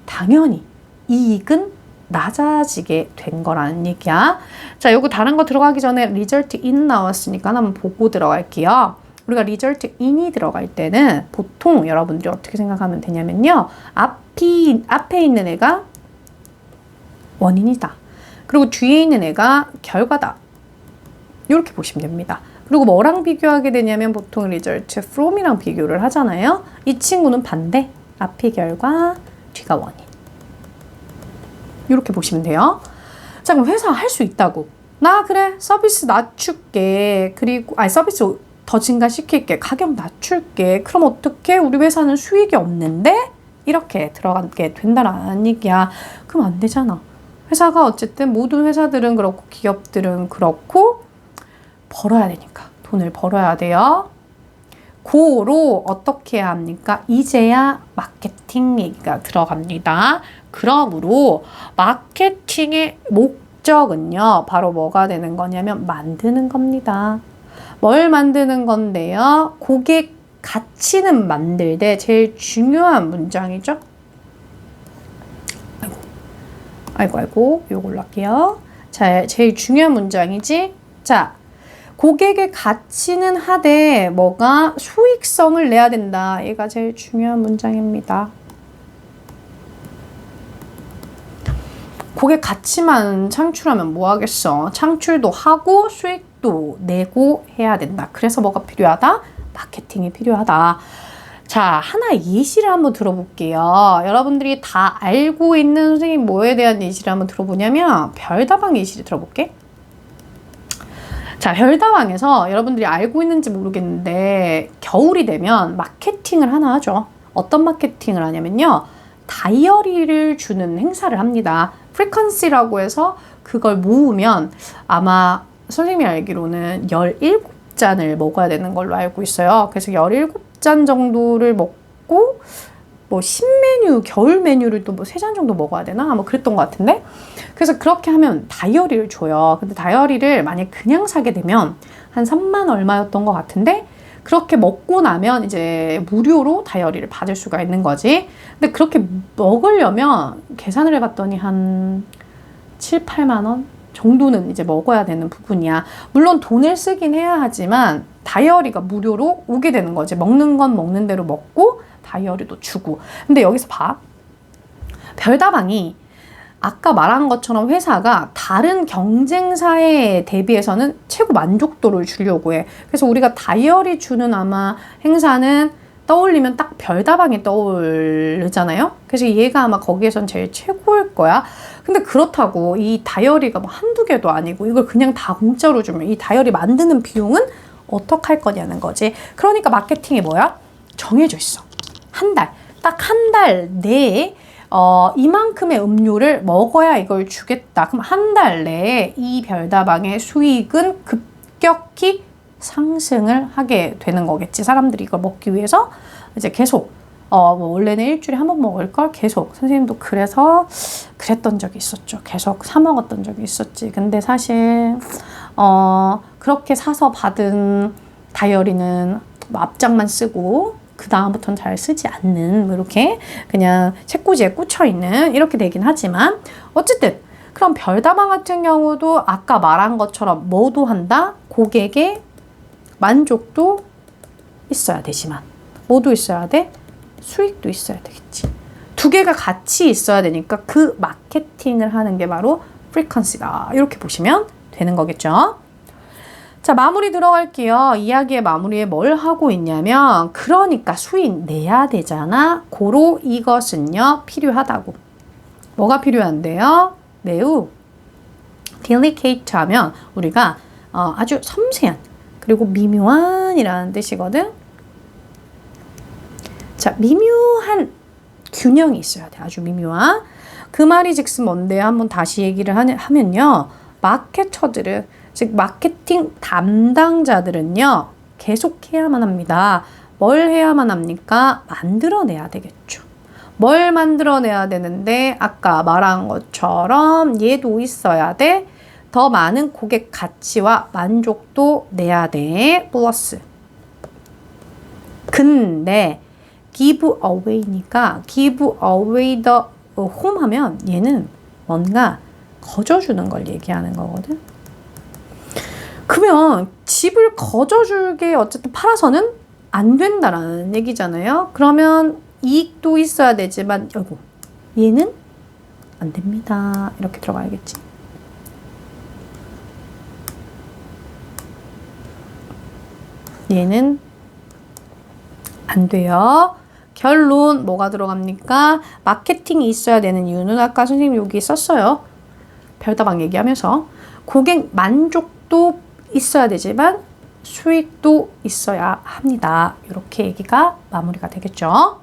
당연히 이익은 낮아지게 된 거라는 얘기야. 자, 요거 다른 거 들어가기 전에 result in 나왔으니까 한번 보고 들어갈게요. 우리가 result in이 들어갈 때는 보통 여러분들이 어떻게 생각하면 되냐면요. 앞에 있는 애가 원인이다. 그리고 뒤에 있는 애가 결과다. 이렇게 보시면 됩니다. 그리고 뭐랑 비교하게 되냐면 보통 result from이랑 비교를 하잖아요. 이 친구는 반대. 앞이 결과, 뒤가 원인. 이렇게 보시면 돼요. 자, 그럼 회사 할 수 있다고. 나 그래 서비스 낮출게. 그리고 서비스 더 증가시킬게. 가격 낮출게. 그럼 어떻게? 우리 회사는 수익이 없는데? 이렇게 들어가게 된다라는 얘기야. 그럼 안 되잖아. 회사가 어쨌든 모든 회사들은 그렇고 기업들은 그렇고 벌어야 되니까. 돈을 벌어야 돼요. 고로 어떻게 해야 합니까? 이제야 마케팅 얘기가 들어갑니다. 그러므로 마케팅의 목적은요. 바로 뭐가 되는 거냐면 만드는 겁니다. 뭘 만드는 건데요? 고객 가치는 만들되 제일 중요한 문장이죠. 아이고 요걸로 할게요. 자, 제일 중요한 문장이지. 자, 고객의 가치는 하되 뭐가 수익성을 내야 된다. 얘가 제일 중요한 문장입니다. 고객 가치만 창출하면 뭐 하겠어? 창출도 하고 수익도 내고 해야 된다. 그래서 뭐가 필요하다? 마케팅이 필요하다. 자, 하나 예시를 한번 들어볼게요. 여러분들이 다 알고 있는 선생님 뭐에 대한 예시를 한번 들어보냐면 별다방 예시를 들어볼게. 자, 별다방에서 여러분들이 알고 있는지 모르겠는데 겨울이 되면 마케팅을 하나 하죠. 어떤 마케팅을 하냐면요. 다이어리를 주는 행사를 합니다. 프리퀀시라고 해서 그걸 모으면 아마 선생님이 알기로는 17잔을 먹어야 되는 걸로 알고 있어요. 그래서 17잔 정도를 먹고 뭐 신메뉴, 겨울 메뉴를 또 뭐 3잔 정도 먹어야 되나? 뭐 그랬던 것 같은데. 그래서 그렇게 하면 다이어리를 줘요. 근데 다이어리를 만약 그냥 사게 되면 한 3만 얼마였던 것 같은데 그렇게 먹고 나면 이제 무료로 다이어리를 받을 수가 있는 거지. 근데 그렇게 먹으려면 계산을 해봤더니 한 7, 8만 원 정도는 이제 먹어야 되는 부분이야. 물론 돈을 쓰긴 해야 하지만 다이어리가 무료로 오게 되는 거지. 먹는 건 먹는 대로 먹고 다이어리도 주고. 근데 여기서 봐. 별다방이 아까 말한 것처럼 회사가 다른 경쟁사에 대비해서는 최고 만족도를 주려고 해. 그래서 우리가 다이어리 주는 아마 행사는 떠올리면 딱 별다방이 떠오르잖아요. 그래서 얘가 아마 거기에선 제일 최고일 거야. 근데 그렇다고 이 다이어리가 뭐 한두 개도 아니고 이걸 그냥 다 공짜로 주면 이 다이어리 만드는 비용은 어떡할 거냐는 거지. 그러니까 마케팅이 뭐야? 정해져 있어. 한 달. 딱 한 달 내에 이만큼의 음료를 먹어야 이걸 주겠다. 그럼 한 달 내에 이 별다방의 수익은 급격히 상승을 하게 되는 거겠지. 사람들이 이걸 먹기 위해서 이제 계속 뭐 원래는 일주일에 한 번 먹을 걸 계속 선생님도 그래서 그랬던 적이 있었죠. 계속 사 먹었던 적이 있었지. 근데 사실 그렇게 사서 받은 다이어리는 뭐 앞장만 쓰고 그 다음부터는 잘 쓰지 않는 뭐 이렇게 그냥 책꽂이에 꽂혀 있는 이렇게 되긴 하지만 어쨌든 그럼 별다방 같은 경우도 아까 말한 것처럼 뭐도 한다? 고객의 만족도 있어야 되지만 뭐도 있어야 돼? 수익도 있어야 되겠지. 두 개가 같이 있어야 되니까 그 마케팅을 하는 게 바로 프리퀀시다. 이렇게 보시면 되는 거겠죠. 자, 마무리 들어갈게요. 이야기의 마무리에 뭘 하고 있냐면 그러니까 수익 내야 되잖아. 고로 이것은요 필요하다고. 뭐가 필요한데요? 매우 delicate 하면 우리가 아주 섬세한 그리고 미묘한이라는 뜻이거든. 자, 미묘한 균형이 있어야 돼. 아주 미묘한. 그 말이 즉슨 뭔데요? 한번 다시 얘기를 하면요. 마케터들은 즉 마케팅 담당자들은요. 계속해야만 합니다. 뭘 해야만 합니까? 만들어내야 되겠죠. 뭘 만들어내야 되는데 아까 말한 것처럼 얘도 있어야 돼. 더 많은 고객 가치와 만족도 내야 돼. 플러스. 근데 give away니까 give away the home 하면 얘는 뭔가 거저주는 걸 얘기하는 거거든. 그러면 집을 거저주게 어쨌든 팔아서는 안 된다라는 얘기잖아요. 그러면 이익도 있어야 되지만 얘는 안 됩니다. 이렇게 들어가야겠지. 얘는 안 돼요. 결론 뭐가 들어갑니까? 마케팅이 있어야 되는 이유는 아까 선생님 여기 썼어요. 별다방 얘기하면서 고객 만족도 있어야 되지만 수익도 있어야 합니다. 이렇게 얘기가 마무리가 되겠죠.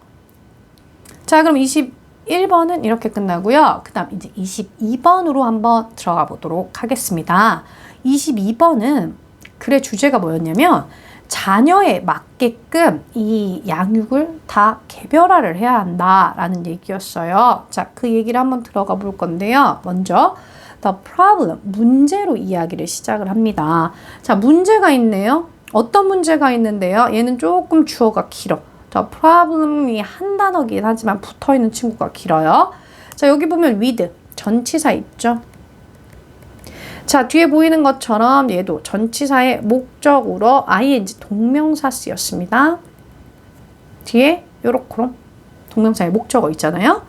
자, 그럼 21번은 이렇게 끝나고요. 그 다음 이제 22번으로 한번 들어가 보도록 하겠습니다. 22번은 글의 주제가 뭐였냐면 자녀에 맞게끔 이 양육을 다 개별화를 해야 한다라는 얘기였어요. 자, 그 얘기를 한번 들어가 볼 건데요. 먼저 the problem, 문제로 이야기를 시작을 합니다. 자, 문제가 있네요. 어떤 문제가 있는데요? 얘는 조금 주어가 길어. the problem이 한 단어긴 하지만 붙어있는 친구가 길어요. 자, 여기 보면 with, 전치사 있죠? 자, 뒤에 보이는 것처럼 얘도 전치사의 목적으로 ing 동명사 쓰였습니다. 뒤에 요렇게 동명사의 목적어 있잖아요.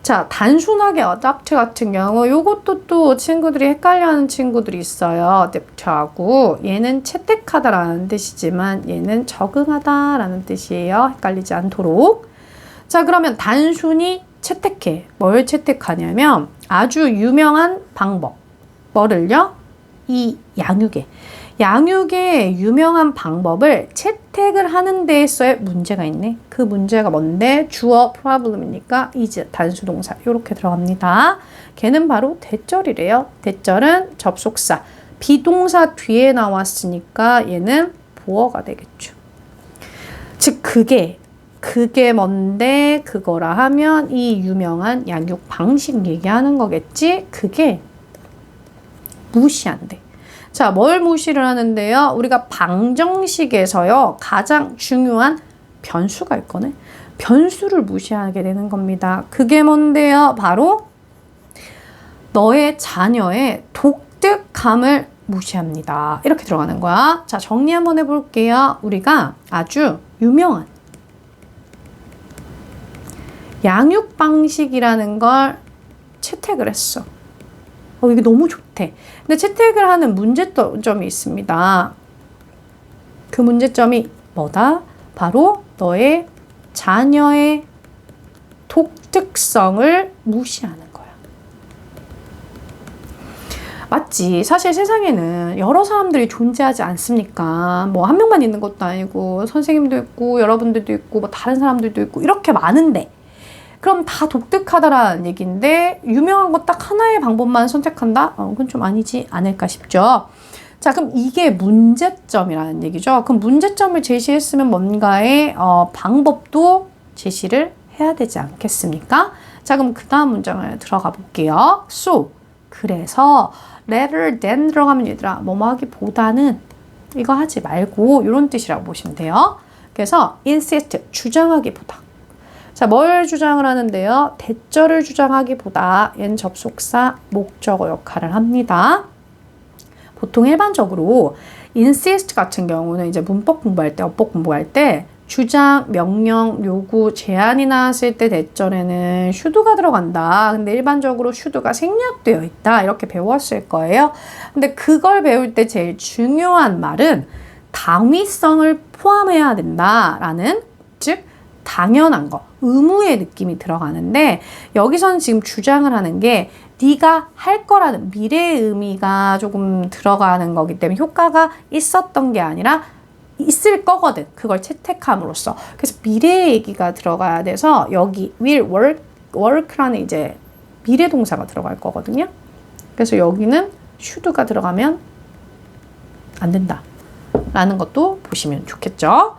자, 단순하게 adopt 같은 경우 요것도 또 친구들이 헷갈려하는 친구들이 있어요. adapt하고 얘는 채택하다라는 뜻이지만 얘는 적응하다라는 뜻이에요. 헷갈리지 않도록. 자, 그러면 단순히 채택해. 뭘 채택하냐면 아주 유명한 방법. 뭐를요? 이 양육의 유명한 방법을 채택을 하는 데에서의 문제가 있네. 그 문제가 뭔데? 주어 problem이니까 is 단수동사 이렇게 들어갑니다. 걔는 바로 대절이래요. 대절은 접속사. 비동사 뒤에 나왔으니까 얘는 보어가 되겠죠. 즉 그게 뭔데? 그거라 하면 이 유명한 양육 방식 얘기하는 거겠지? 그게 무시한대. 자, 뭘 무시를 하는데요? 우리가 방정식에서요, 가장 중요한 변수가 있거든. 변수를 무시하게 되는 겁니다. 그게 뭔데요? 바로 너의 자녀의 독특 채택함을 무시합니다. 이렇게 들어가는 거야. 자, 정리 한번 해볼게요. 우리가 아주 유명한 양육 방식이라는 걸 채택을 했어. 이게 너무 좋대. 근데 채택을 하는 문제점이 있습니다. 그 문제점이 뭐다? 바로 너의 자녀의 독특성을 무시하는 거야. 맞지? 사실 세상에는 여러 사람들이 존재하지 않습니까? 뭐 한 명만 있는 것도 아니고 선생님도 있고 여러분들도 있고 뭐 다른 사람들도 있고 이렇게 많은데 그럼 다 독특하다라는 얘기인데 유명한 거 딱 하나의 방법만 선택한다? 그건 좀 아니지 않을까 싶죠. 자, 그럼 이게 문제점이라는 얘기죠. 그럼 문제점을 제시했으면 뭔가의 방법도 제시를 해야 되지 않겠습니까? 자, 그럼 그 다음 문장을 들어가 볼게요. So, 그래서 rather than 들어가면 얘들아 뭐뭐 하기보다는 이거 하지 말고 이런 뜻이라고 보시면 돼요. 그래서 insist, 주장하기보다. 자, 뭘 주장을 하는데요? 대절을 주장하기보다 얘는 접속사, 목적어 역할을 합니다. 보통 일반적으로 insist 같은 경우는 이제 문법 공부할 때, 어법 공부할 때 주장, 명령, 요구, 제안이 나왔을 때 대절에는 should가 들어간다. 근데 일반적으로 should가 생략되어 있다. 이렇게 배웠을 거예요. 근데 그걸 배울 때 제일 중요한 말은 당위성을 포함해야 된다라는, 즉 당연한 거, 의무의 느낌이 들어가는데 여기서는 지금 주장을 하는 게 네가 할 거라는 미래의 의미가 조금 들어가는 거기 때문에 효과가 있었던 게 아니라 있을 거거든. 그걸 채택함으로써. 그래서 미래 얘기가 들어가야 돼서 여기 will work라는 이제 미래 동사가 들어갈 거거든요. 그래서 여기는 should가 들어가면 안 된다 라는 것도 보시면 좋겠죠.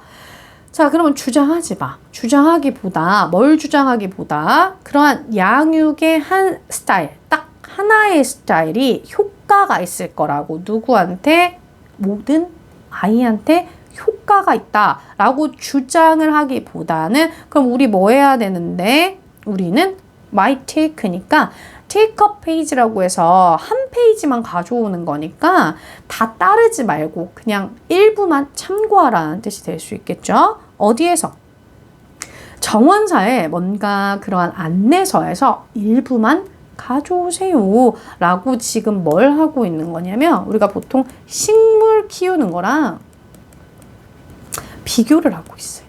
자, 그러면 주장하지 마. 주장하기보다, 뭘 주장하기보다 그러한 양육의 한 스타일, 딱 하나의 스타일이 효과가 있을 거라고, 누구한테? 모든 아이한테 효과가 있다라고 주장을 하기보다는, 그럼 우리 뭐 해야 되는데? 우리는 might take니까 take a page라고 해서 한 페이지만 가져오는 거니까 다 따르지 말고 그냥 일부만 참고하라는 뜻이 될 수 있겠죠. 어디에서? 정원사에 뭔가 그러한 안내서에서 일부만 가져오세요 라고 지금 뭘 하고 있는 거냐면 우리가 보통 식물 키우는 거랑 비교를 하고 있어요.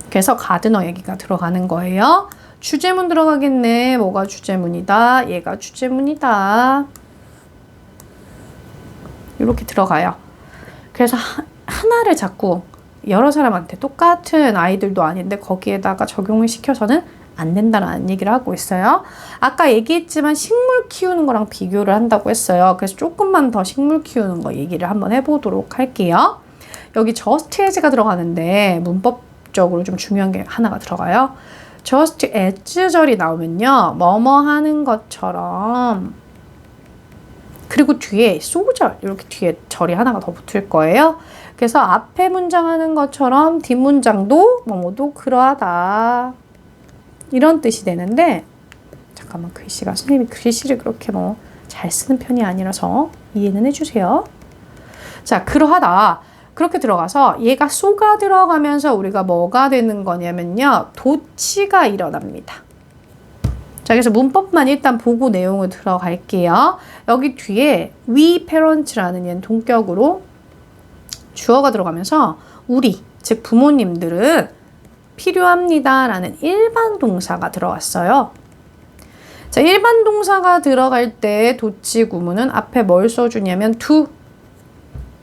그래서 가드너 얘기가 들어가는 거예요. 주제문 들어가겠네. 뭐가 주제문이다. 얘가 주제문이다. 이렇게 들어가요. 그래서 하나를 자꾸 여러 사람한테 똑같은 아이들도 아닌데 거기에다가 적용을 시켜서는 안 된다라는 얘기를 하고 있어요. 아까 얘기했지만 식물 키우는 거랑 비교를 한다고 했어요. 그래서 조금만 더 식물 키우는 거 얘기를 한번 해보도록 할게요. 여기 just as가 들어가는데 문법적으로 좀 중요한 게 하나가 들어가요. just as 절이 나오면요. 뭐뭐 하는 것처럼, 그리고 뒤에 so절, 이렇게 뒤에 절이 하나가 더 붙을 거예요. 그래서 앞에 문장 하는 것처럼 뒷문장도 뭐뭐도 그러하다. 이런 뜻이 되는데, 잠깐만, 글씨가 선생님이 글씨를 그렇게 뭐 잘 쓰는 편이 아니라서 이해는 해주세요. 자, 그러하다. 그렇게 들어가서 얘가 쏘가 들어가면서 우리가 뭐가 되는 거냐면요. 도치가 일어납니다. 자, 그래서 문법만 일단 보고 내용을 들어갈게요. 여기 뒤에 we parents라는 얘는 동격으로 주어가 들어가면서 우리, 즉 부모님들은 필요합니다 라는 일반 동사가 들어갔어요. 자, 일반 동사가 들어갈 때 도치 구문은 앞에 뭘 써주냐면 do,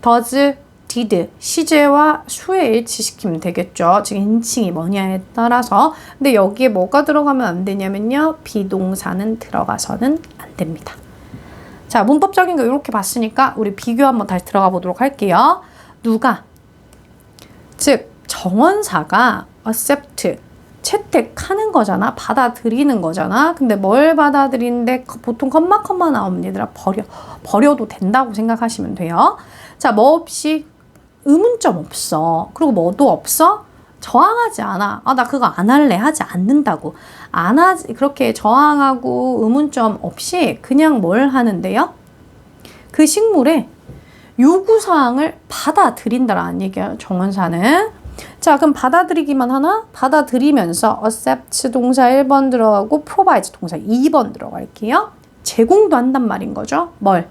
does, did, 시제와 수에 일치시키면 되겠죠. 즉 인칭이 뭐냐에 따라서. 근데 여기에 뭐가 들어가면 안 되냐면요. 비동사는 들어가서는 안 됩니다. 자, 문법적인 거 이렇게 봤으니까 우리 비교 한번 다시 들어가 보도록 할게요. 누가, 즉 정원사가 accept, 채택하는 거잖아. 받아들이는 거잖아. 근데 뭘 받아들이는데 보통 컴마 나오면 얘들아 버려도 된다고 생각하시면 돼요. 자, 뭐 없이 의문점 없어. 그리고 뭐도 없어? 저항하지 않아. 아, 나 그거 안 할래. 하지 않는다고. 안 하지. 그렇게 저항하고 의문점 없이 그냥 뭘 하는데요? 그 식물의 요구사항을 받아들인다라는 얘기예요. 정원사는. 자, 그럼 받아들이기만 하나? 받아들이면서 accept 동사 1번 들어가고 provide 동사 2번 들어갈게요. 제공도 한단 말인 거죠. 뭘?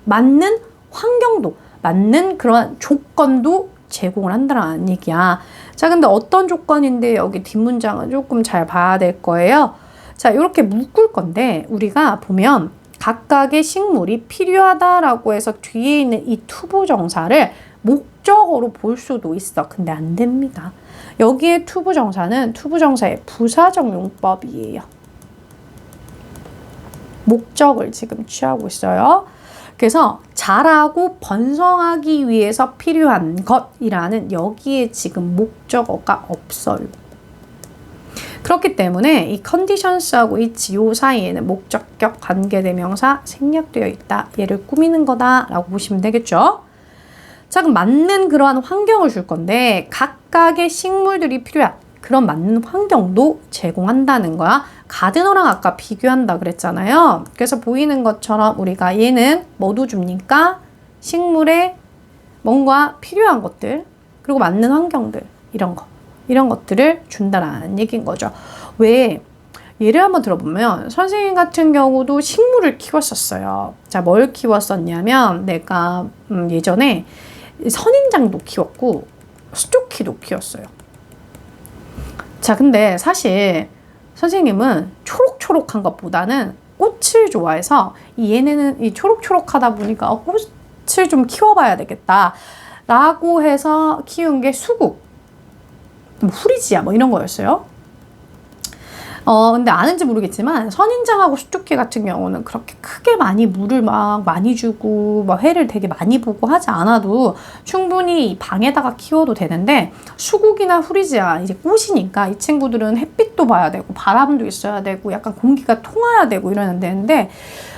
맞는 환경도, 맞는 그런 조건도 제공을 한다는 얘기야. 자, 근데 어떤 조건인데 여기 뒷문장은 조금 잘 봐야 될 거예요. 자, 이렇게 묶을 건데 우리가 보면 각각의 식물이 필요하다라고 해서 뒤에 있는 이 투부정사를 목적어로 볼 수도 있어. 근데 안 됩니다. 여기에 투부정사는 투부정사의 부사적 용법이에요. 목적을 지금 취하고 있어요. 그래서 자라고 번성하기 위해서 필요한 것이라는 여기에 지금 목적어가 없어요. 그렇기 때문에 이 conditions하고 있지 요 사이에는 목적격 관계대명사 생략되어 있다. 얘를 꾸미는 거다라고 보시면 되겠죠. 자, 그럼 맞는 그러한 환경을 줄 건데 각각의 식물들이 필요한 그런 맞는 환경도 제공한다는 거야. 가드너랑 아까 비교한다 그랬잖아요. 그래서 보이는 것처럼 우리가 얘는 뭐도 줍니까? 식물에 뭔가 필요한 것들 그리고 맞는 환경들 이런 것들을 준다라는 얘기인 거죠. 왜? 예를 한번 들어보면 선생님 같은 경우도 식물을 키웠었어요. 자, 뭘 키웠었냐면 내가 예전에 선인장도 키웠고 수족키도 키웠어요. 자, 근데 사실 선생님은 초록초록한 것보다는 꽃을 좋아해서 얘네는 이 초록초록하다 보니까 꽃을 좀 키워봐야 되겠다 라고 해서 키운 게 수국, 후리지아 뭐 이런 거였어요. 근데 아는지 모르겠지만 선인장하고 수족키 같은 경우는 그렇게 크게 많이 물을 막 많이 주고 막 해를 되게 많이 보고 하지 않아도 충분히 방에다가 키워도 되는데 수국이나 후리지아 이제 꽃이니까 이 친구들은 햇빛도 봐야 되고 바람도 있어야 되고 약간 공기가 통해야 되고 이러는 데인데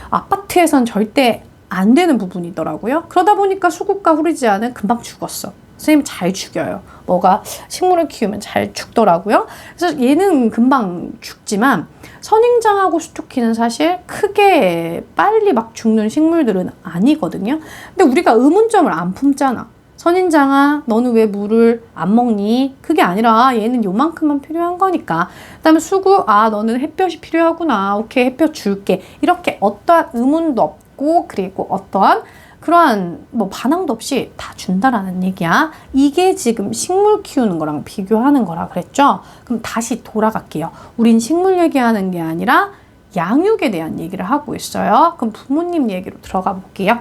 아파트에선 절대 안 되는 부분이더라고요. 그러다 보니까 수국과 후리지아는 금방 죽었어. 선생님 잘 죽여요. 뭐가 식물을 키우면 잘 죽더라고요. 그래서 얘는 금방 죽지만 선인장하고 수족키는 사실 크게 빨리 막 죽는 식물들은 아니거든요. 근데 우리가 의문점을 안 품잖아. 선인장아, 너는 왜 물을 안 먹니? 그게 아니라 얘는 요만큼만 필요한 거니까. 그다음에 수국, 아, 너는 햇볕이 필요하구나. 오케이, 햇볕 줄게. 이렇게 어떠한 의문도 없고 그리고 어떠한 그러한 뭐 반항도 없이 다 준다라는 얘기야. 이게 지금 식물 키우는 거랑 비교하는 거라 그랬죠. 그럼 다시 돌아갈게요. 우린 식물 얘기하는 게 아니라 양육에 대한 얘기를 하고 있어요. 그럼 부모님 얘기로 들어가 볼게요.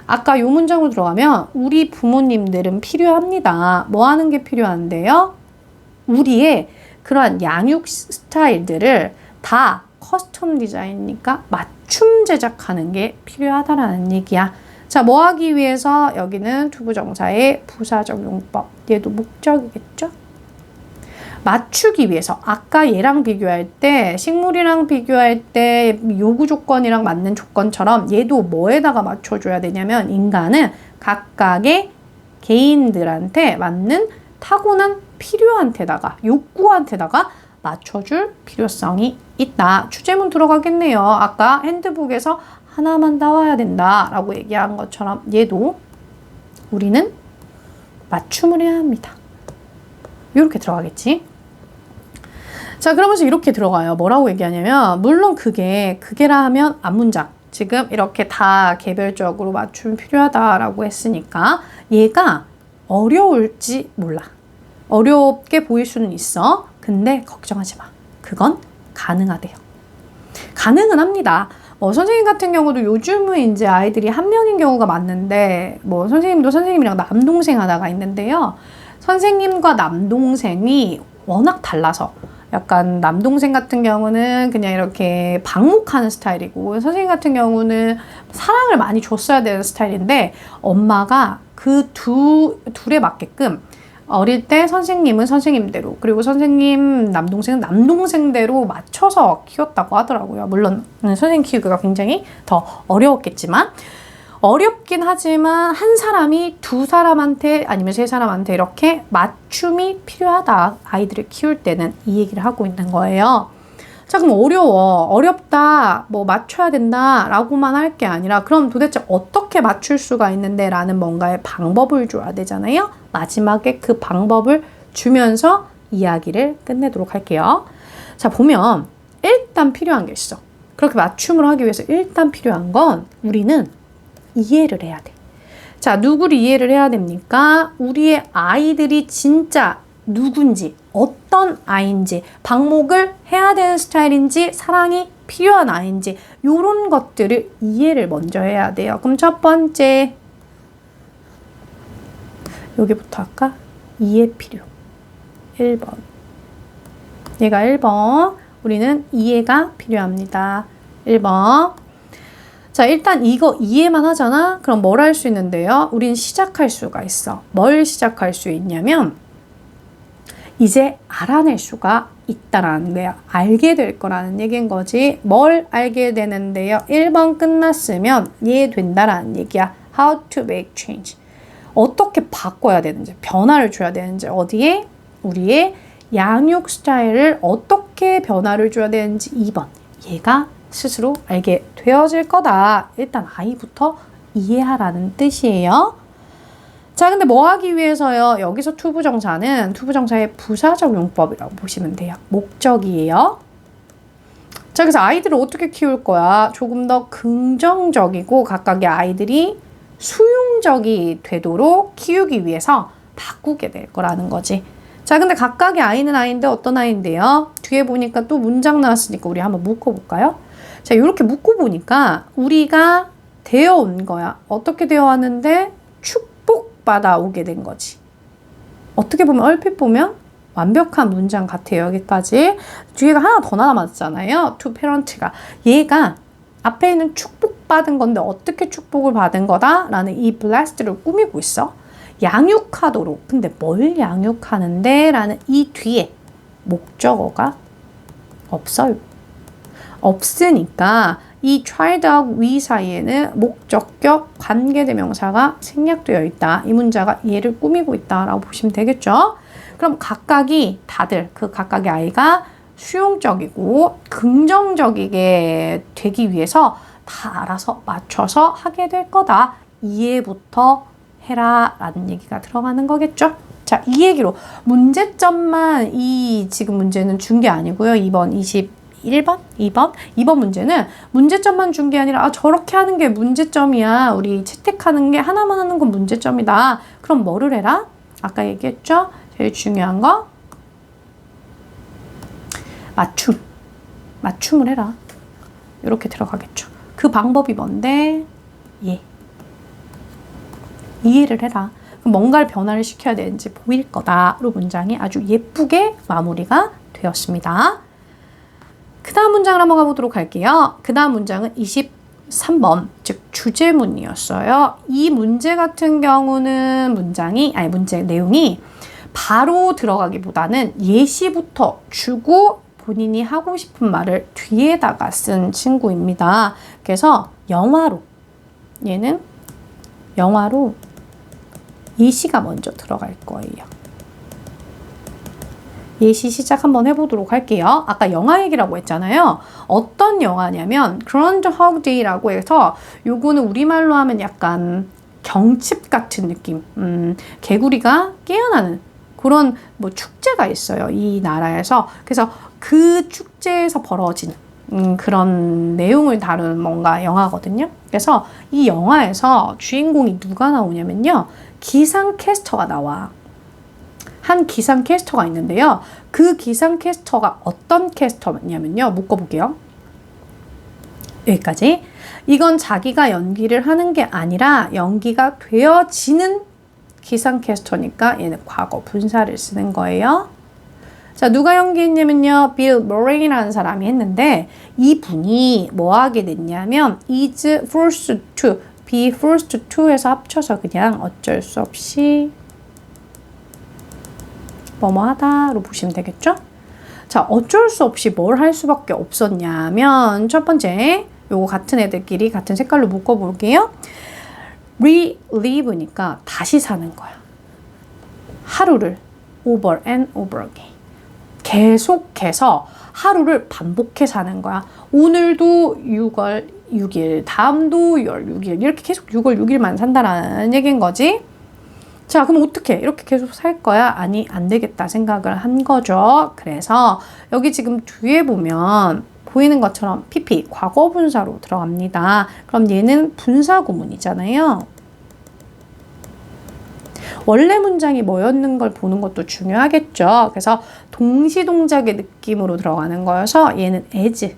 아까 요 문장으로 들어가면 우리 부모님들은 필요합니다. 뭐 하는 게 필요한데요? 우리의 그러한 양육 스타일들을 다 커스텀 디자인이니까 맞춤 제작하는 게 필요하다라는 얘기야. 자, 뭐 하기 위해서 여기는 투부정사의 부사적 용법. 얘도 목적이겠죠? 맞추기 위해서. 아까 얘랑 비교할 때, 식물이랑 비교할 때 요구 조건이랑 맞는 조건처럼 얘도 뭐에다가 맞춰줘야 되냐면 인간은 각각의 개인들한테 맞는 타고난 필요한테다가, 욕구한테다가 맞춰줄 필요성이 있다. 주제문 들어가겠네요. 아까 핸드북에서 하나만 나와야 된다라고 얘기한 것처럼 얘도 우리는 맞춤을 해야 합니다. 이렇게 들어가겠지. 자, 그러면서 이렇게 들어가요. 뭐라고 얘기하냐면 물론 그게라 하면 앞문장 지금 이렇게 다 개별적으로 맞춤이 필요하다라고 했으니까 얘가 어려울지 몰라. 어렵게 보일 수는 있어. 근데 걱정하지 마. 그건 가능하대요. 가능은 합니다. 선생님 같은 경우도 요즘은 이제 아이들이 한 명인 경우가 많은데, 선생님도 선생님이랑 남동생 하나가 있는데요. 선생님과 남동생이 워낙 달라서, 약간 남동생 같은 경우는 그냥 이렇게 방목하는 스타일이고, 선생님 같은 경우는 사랑을 많이 줬어야 되는 스타일인데, 엄마가 그 둘에 맞게끔 어릴 때 선생님은 선생님대로 그리고 선생님 남동생은 남동생대로 맞춰서 키웠다고 하더라고요. 물론 선생님 키우기가 굉장히 더 어려웠겠지만 어렵긴 하지만 한 사람이 두 사람한테 아니면 세 사람한테 이렇게 맞춤이 필요하다. 아이들을 키울 때는 이 얘기를 하고 있는 거예요. 자, 그럼 어려워, 어렵다, 뭐 맞춰야 된다 라고만 할 게 아니라 그럼 도대체 어떻게 맞출 수가 있는데 라는 뭔가의 방법을 줘야 되잖아요. 마지막에 그 방법을 주면서 이야기를 끝내도록 할게요. 자, 보면 일단 필요한 게 있어. 그렇게 맞춤을 하기 위해서 일단 필요한 건 우리는 이해를 해야 돼. 자, 누구를 이해를 해야 됩니까? 우리의 아이들이 진짜 누군지, 어떤 아이인지, 방목을 해야 되는 스타일인지, 사랑이 필요한 아이인지 이런 것들을 이해를 먼저 해야 돼요. 그럼 첫 번째 여기부터 할까? 이해 필요 1번. 얘가 1번. 우리는 이해가 필요합니다. 1번. 자, 일단 이거 이해만 하잖아? 그럼 뭘 할 수 있는데요? 우린 시작할 수가 있어. 뭘 시작할 수 있냐면 이제 알아낼 수가 있다라는 거야. 알게 될 거라는 얘기인 거지. 뭘 알게 되는데요? 1번 끝났으면 이해된다라는 얘기야. How to make change. 어떻게 바꿔야 되는지, 변화를 줘야 되는지, 어디에? 우리의 양육 스타일을 어떻게 변화를 줘야 되는지 2번. 얘가 스스로 알게 되어질 거다. 일단 아이부터 이해하라는 뜻이에요. 자, 근데 뭐 하기 위해서요? 여기서 투부정사는 투부정사의 부사적 용법이라고 보시면 돼요. 목적이에요. 자, 그래서 아이들을 어떻게 키울 거야? 조금 더 긍정적이고 각각의 아이들이 수용적이 되도록 키우기 위해서 바꾸게 될 거라는 거지. 자, 근데 각각의 아이는 아이인데 어떤 아이인데요? 뒤에 보니까 또 문장 나왔으니까 우리 한번 묶어볼까요? 자, 이렇게 묶어보니까 우리가 되어온 거야. 어떻게 되어왔는데? 축복받아 오게 된 거지. 어떻게 보면 얼핏 보면 완벽한 문장 같아요. 여기까지. 뒤에가 하나 더 남았잖아요. to parent가. 얘가 앞에 있는 축복받은 건데 어떻게 축복을 받은 거다? 라는 이 blessed를 꾸미고 있어. 양육하도록. 근데 뭘 양육하는데? 라는 이 뒤에 목적어가 없어요. 없으니까 이 child하고 we 사이에는 목적격 관계대명사가 생략되어 있다. 이 문자가 얘를 꾸미고 있다라고 보시면 되겠죠. 그럼 각각이 다들 그 각각의 아이가 수용적이고 긍정적이게 되기 위해서 다 알아서 맞춰서 하게 될 거다. 이해부터 해라 라는 얘기가 들어가는 거겠죠. 자, 이 얘기로 문제점만 이 지금 문제는 준 게 아니고요. 2번 21번? 2번 문제는 문제점만 준 게 아니라 저렇게 하는 게 문제점이야. 우리 채택하는 게 하나만 하는 건 문제점이다. 그럼 뭐를 해라? 아까 얘기했죠? 제일 중요한 거 맞춤을 해라. 이렇게 들어가겠죠. 그 방법이 뭔데? 이해를 해라. 그럼 뭔가를 변화를 시켜야 되는지 보일 거다로 문장이 아주 예쁘게 마무리가 되었습니다. 그 다음 문장을 한번 가보도록 할게요. 그 다음 문장은 23번, 즉 주제문이었어요. 이 문제 같은 경우는 문제 내용이 바로 들어가기보다는 예시부터 주고 본인이 하고 싶은 말을 뒤에다가 쓴 친구입니다. 그래서 얘는 영화로 예시가 먼저 들어갈 거예요. 예시 시작 한번 해보도록 할게요. 아까 영화 얘기라고 했잖아요. 어떤 영화냐면 Groundhog Day라고 해서 요거는 우리말로 하면 약간 경칩 같은 느낌. 개구리가 깨어나는 그런 뭐 축제가 있어요. 이 나라에서. 그래서 그 축제에서 벌어진 그런 내용을 다룬 뭔가 영화거든요. 그래서 이 영화에서 주인공이 누가 나오냐면요. 기상캐스터가 나와. 한 기상캐스터가 있는데요. 그 기상캐스터가 어떤 캐스터냐면요. 묶어볼게요. 여기까지. 이건 자기가 연기를 하는 게 아니라 연기가 되어지는 기상캐스터니까 얘는 과거 분사를 쓰는 거예요. 자, 누가 연기했냐면요. 빌 머레이라는 사람이 했는데 이분이 뭐 하게 됐냐면 is forced to, be forced to 해서 합쳐서 그냥 어쩔 수 없이 뭐뭐하다로 보시면 되겠죠? 자, 어쩔 수 없이 뭘 할 수밖에 없었냐면 첫 번째 요거 같은 애들끼리 같은 색깔로 묶어볼게요. relive니까 다시 사는 거야. 하루를 over and over again. 계속해서 하루를 반복해서 하는 거야. 오늘도 6월 6일, 다음도 6월 6일, 이렇게 계속 6월 6일만 산다라는 얘기인 거지. 자, 그럼 어떻게 이렇게 계속 살 거야? 아니, 안 되겠다 생각을 한 거죠. 그래서 여기 지금 뒤에 보면 보이는 것처럼 PP, 과거 분사로 들어갑니다. 그럼 얘는 분사 구문이잖아요. 원래 문장이 뭐였는 걸 보는 것도 중요하겠죠. 그래서 동시동작의 느낌으로 들어가는 거여서 얘는 as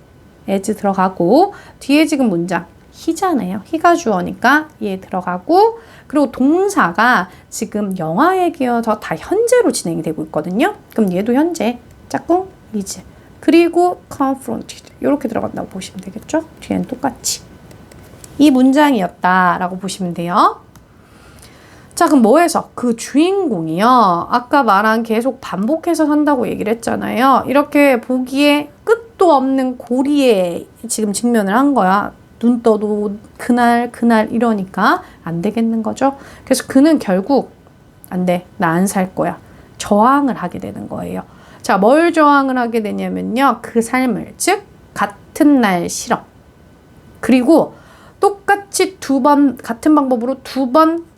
들어가고, 뒤에 지금 문장 he잖아요. he가 주어니까 얘 들어가고, 그리고 동사가 지금 영화에 기어서 다 현재로 진행이 되고 있거든요. 그럼 얘도 현재, 짝꿍 is, 그리고 confronted 이렇게 들어간다고 보시면 되겠죠. 뒤에는 똑같이 이 문장이었다라고 보시면 돼요. 자, 그럼 뭐해서? 그 주인공이요. 아까 말한 계속 반복해서 산다고 얘기를 했잖아요. 이렇게 보기에 끝도 없는 고리에 지금 직면을 한 거야. 눈 떠도 그날 이러니까 안 되겠는 거죠. 그래서 그는 결국 안 돼. 나 안 살 거야. 저항을 하게 되는 거예요. 자, 뭘 저항을 하게 되냐면요. 그 삶을, 즉 같은 날 싫어. 그리고 똑같이 같은 방법으로 2번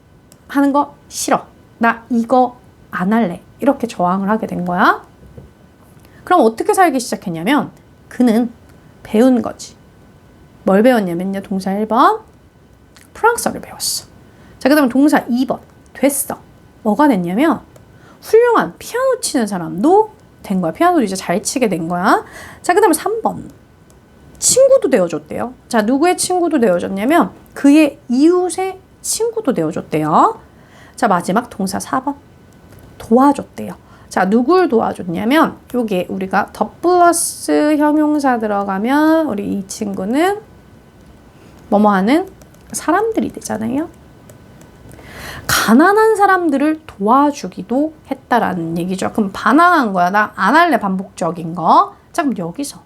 하는 거 싫어. 나 이거 안 할래. 이렇게 저항을 하게 된 거야. 그럼 어떻게 살기 시작했냐면 그는 배운 거지. 뭘 배웠냐면요. 동사 1번 프랑스어를 배웠어. 자, 그 다음에 동사 2번 됐어. 뭐가 됐냐면 훌륭한 피아노 치는 사람도 된 거야. 피아노도 이제 잘 치게 된 거야. 자, 그 다음에 3번 친구도 되어줬대요. 자, 누구의 친구도 되어줬냐면 그의 이웃의 친구도 되어줬대요. 자, 마지막 동사 4번 도와줬대요. 자, 누굴 도와줬냐면 요게 우리가 더 플러스 형용사 들어가면 우리 이 친구는 뭐뭐 하는 사람들이 되잖아요. 가난한 사람들을 도와주기도 했다라는 얘기죠. 그럼 반항한 거야. 나 안 할래, 반복적인 거. 자, 그럼 여기서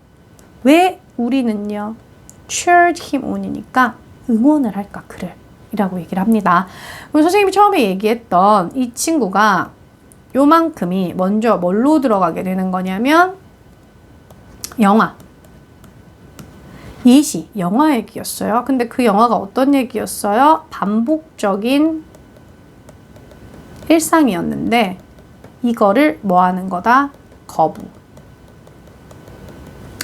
왜 우리는요 cheered him on이니까 응원을 할까, 그를 이라고 얘기를 합니다. 그럼 선생님이 처음에 얘기했던 이 친구가 요만큼이 먼저 뭘로 들어가게 되는 거냐면 영화, 예시, 영화 얘기였어요. 근데 그 영화가 어떤 얘기였어요? 반복적인 일상이었는데 이거를 뭐 하는 거다? 거부.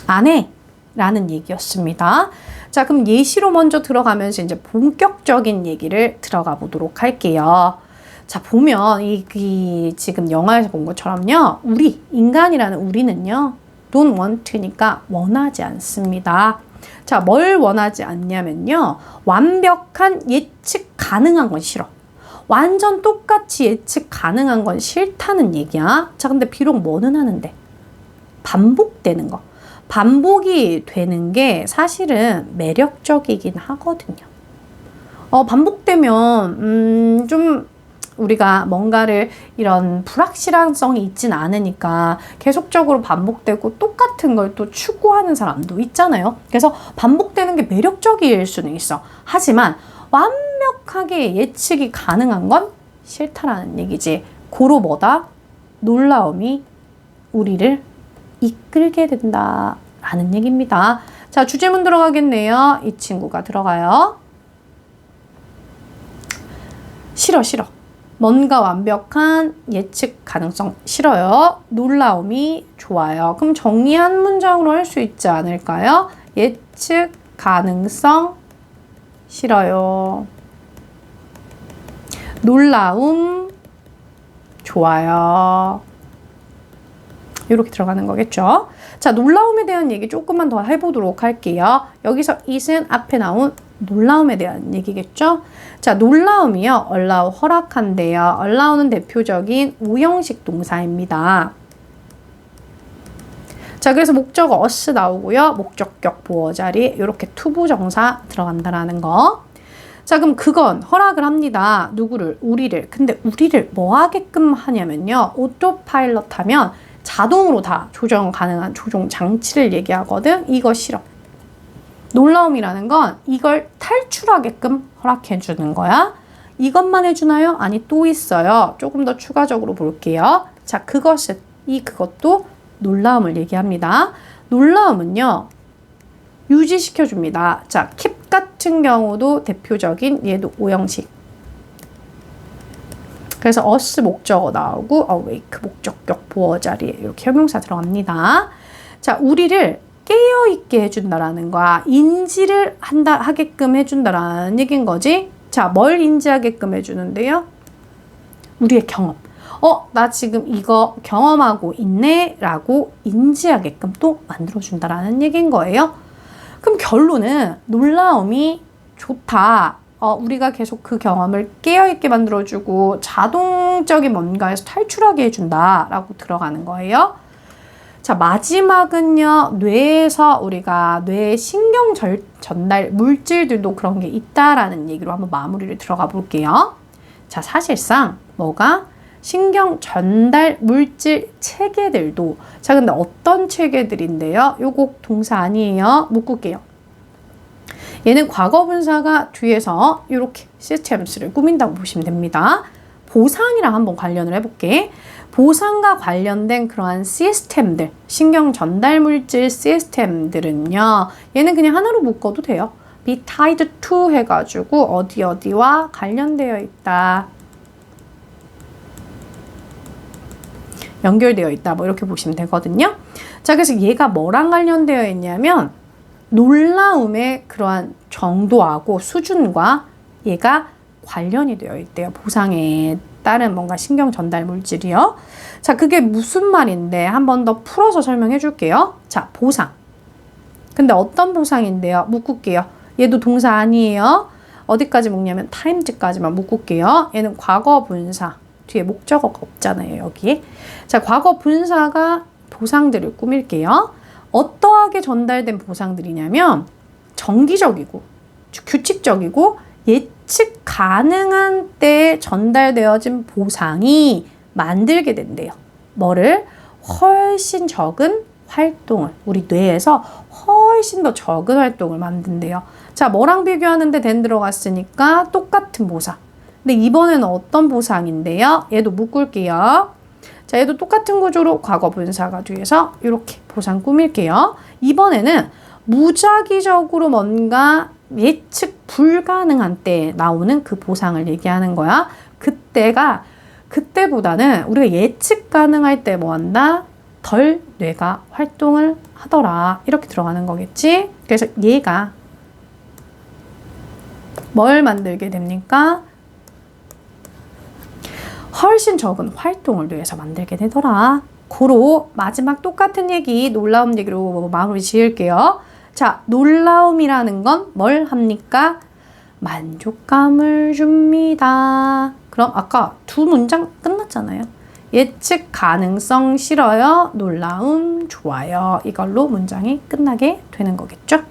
안 해! 라는 얘기였습니다. 자, 그럼 예시로 먼저 들어가면서 이제 본격적인 얘기를 들어가 보도록 할게요. 자, 보면 이 지금 영화에서 본 것처럼요. 인간이라는 우리는요. don't want니까 원하지 않습니다. 자, 뭘 원하지 않냐면요. 완벽한 예측 가능한 건 싫어. 완전 똑같이 예측 가능한 건 싫다는 얘기야. 자, 근데 비록 뭐는 하는데 반복되는 거. 반복이 되는 게 사실은 매력적이긴 하거든요. 반복되면 좀 우리가 뭔가를 이런 불확실성이 있진 않으니까 계속적으로 반복되고 똑같은 걸 또 추구하는 사람도 있잖아요. 그래서 반복되는 게 매력적일 수는 있어. 하지만 완벽하게 예측이 가능한 건 싫다라는 얘기지. 고로 뭐다? 놀라움이 우리를 이끌게 된다라는 얘기입니다. 자, 주제문 들어가겠네요. 이 친구가 들어가요. 싫어. 뭔가 완벽한 예측 가능성 싫어요. 놀라움이 좋아요. 그럼 정리한 문장으로 할 수 있지 않을까요? 예측 가능성 싫어요. 놀라움 좋아요. 이렇게 들어가는 거겠죠. 자, 놀라움에 대한 얘기 조금만 더 해보도록 할게요. 여기서 it은 앞에 나온 놀라움에 대한 얘기겠죠. 자, 놀라움이요. allow, 허락한대요. allow는 대표적인 우형식 동사입니다. 자, 그래서 목적어 us 나오고요. 목적격 보어 자리 이렇게 투부정사 들어간다라는 거. 자, 그럼 그건 허락을 합니다. 누구를? 우리를. 근데 우리를 뭐 하게끔 하냐면요. 오토파일럿 하면 자동으로 다 조정 가능한 조종 장치를 얘기하거든. 이거 싫어. 놀라움이라는 건 이걸 탈출하게끔 허락해 주는 거야. 이것만 해주나요? 아니, 또 있어요. 조금 더 추가적으로 볼게요. 자, 그것도 놀라움을 얘기합니다. 놀라움은요, 유지시켜줍니다. 자, keep 같은 경우도 대표적인 얘도 오형식. 그래서 us 목적어 나오고 awake 목적격 보어 자리에 이렇게 형용사 들어갑니다. 자, 우리를 깨어있게 해준다라는 거야. 인지를 하게끔 해준다라는 얘기인 거지. 자, 뭘 인지하게끔 해주는데요? 우리의 경험. 나 지금 이거 경험하고 있네 라고 인지하게끔 또 만들어준다라는 얘기인 거예요. 그럼 결론은 놀라움이 좋다. 우리가 계속 그 경험을 깨어있게 만들어주고 자동적인 뭔가에서 탈출하게 해준다 라고 들어가는 거예요. 자, 마지막은요, 뇌에서 우리가 뇌 신경 전달 물질들도 그런 게 있다라는 얘기로 한번 마무리를 들어가 볼게요. 자, 사실상 뭐가? 신경 전달 물질 체계들도. 자, 근데 어떤 체계들인데요? 요거 동사 아니에요. 묶을게요. 얘는 과거 분사가 뒤에서 이렇게 시스템스를 꾸민다고 보시면 됩니다. 보상이랑 한번 관련을 해볼게. 보상과 관련된 그러한 시스템들, 신경 전달 물질 시스템들은요, 얘는 그냥 하나로 묶어도 돼요. be tied to 해가지고 어디와 관련되어 있다. 연결되어 있다. 뭐 이렇게 보시면 되거든요. 자, 그래서 얘가 뭐랑 관련되어 있냐면 놀라움의 그러한 정도하고 수준과 얘가 관련이 되어 있대요. 보상에 따른 뭔가 신경 전달 물질이요. 자, 그게 무슨 말인데 한 번 더 풀어서 설명해 줄게요. 자, 보상. 근데 어떤 보상인데요? 묶을게요. 얘도 동사 아니에요. 어디까지 묶냐면 times까지만 묶을게요. 얘는 과거 분사. 뒤에 목적어가 없잖아요, 여기. 자, 과거 분사가 보상들을 꾸밀게요. 어떠하게 전달된 보상들이냐면 정기적이고 규칙적이고 예측 가능한 때에 전달되어진 보상이 만들게 된대요. 뭐를? 훨씬 적은 활동을, 우리 뇌에서 훨씬 더 적은 활동을 만든대요. 자, 뭐랑 비교하는데 then 들어갔으니까 똑같은 보상. 근데 이번에는 어떤 보상인데요? 얘도 묶을게요. 자, 얘도 똑같은 구조로 과거 분사가 뒤에서 이렇게 보상 꾸밀게요. 이번에는 무작위적으로 뭔가 예측 불가능한 때 나오는 그 보상을 얘기하는 거야. 그때보다는 우리가 예측 가능할 때 뭐 한다? 덜 뇌가 활동을 하더라. 이렇게 들어가는 거겠지? 그래서 얘가 뭘 만들게 됩니까? 훨씬 적은 활동을 뇌에서 만들게 되더라. 고로 마지막 똑같은 얘기, 놀라움 얘기로 마무리 지을게요. 자, 놀라움이라는 건 뭘 합니까? 만족감을 줍니다. 그럼 아까 두 문장 끝났잖아요. 예측 가능성 싫어요. 놀라움 좋아요. 이걸로 문장이 끝나게 되는 거겠죠?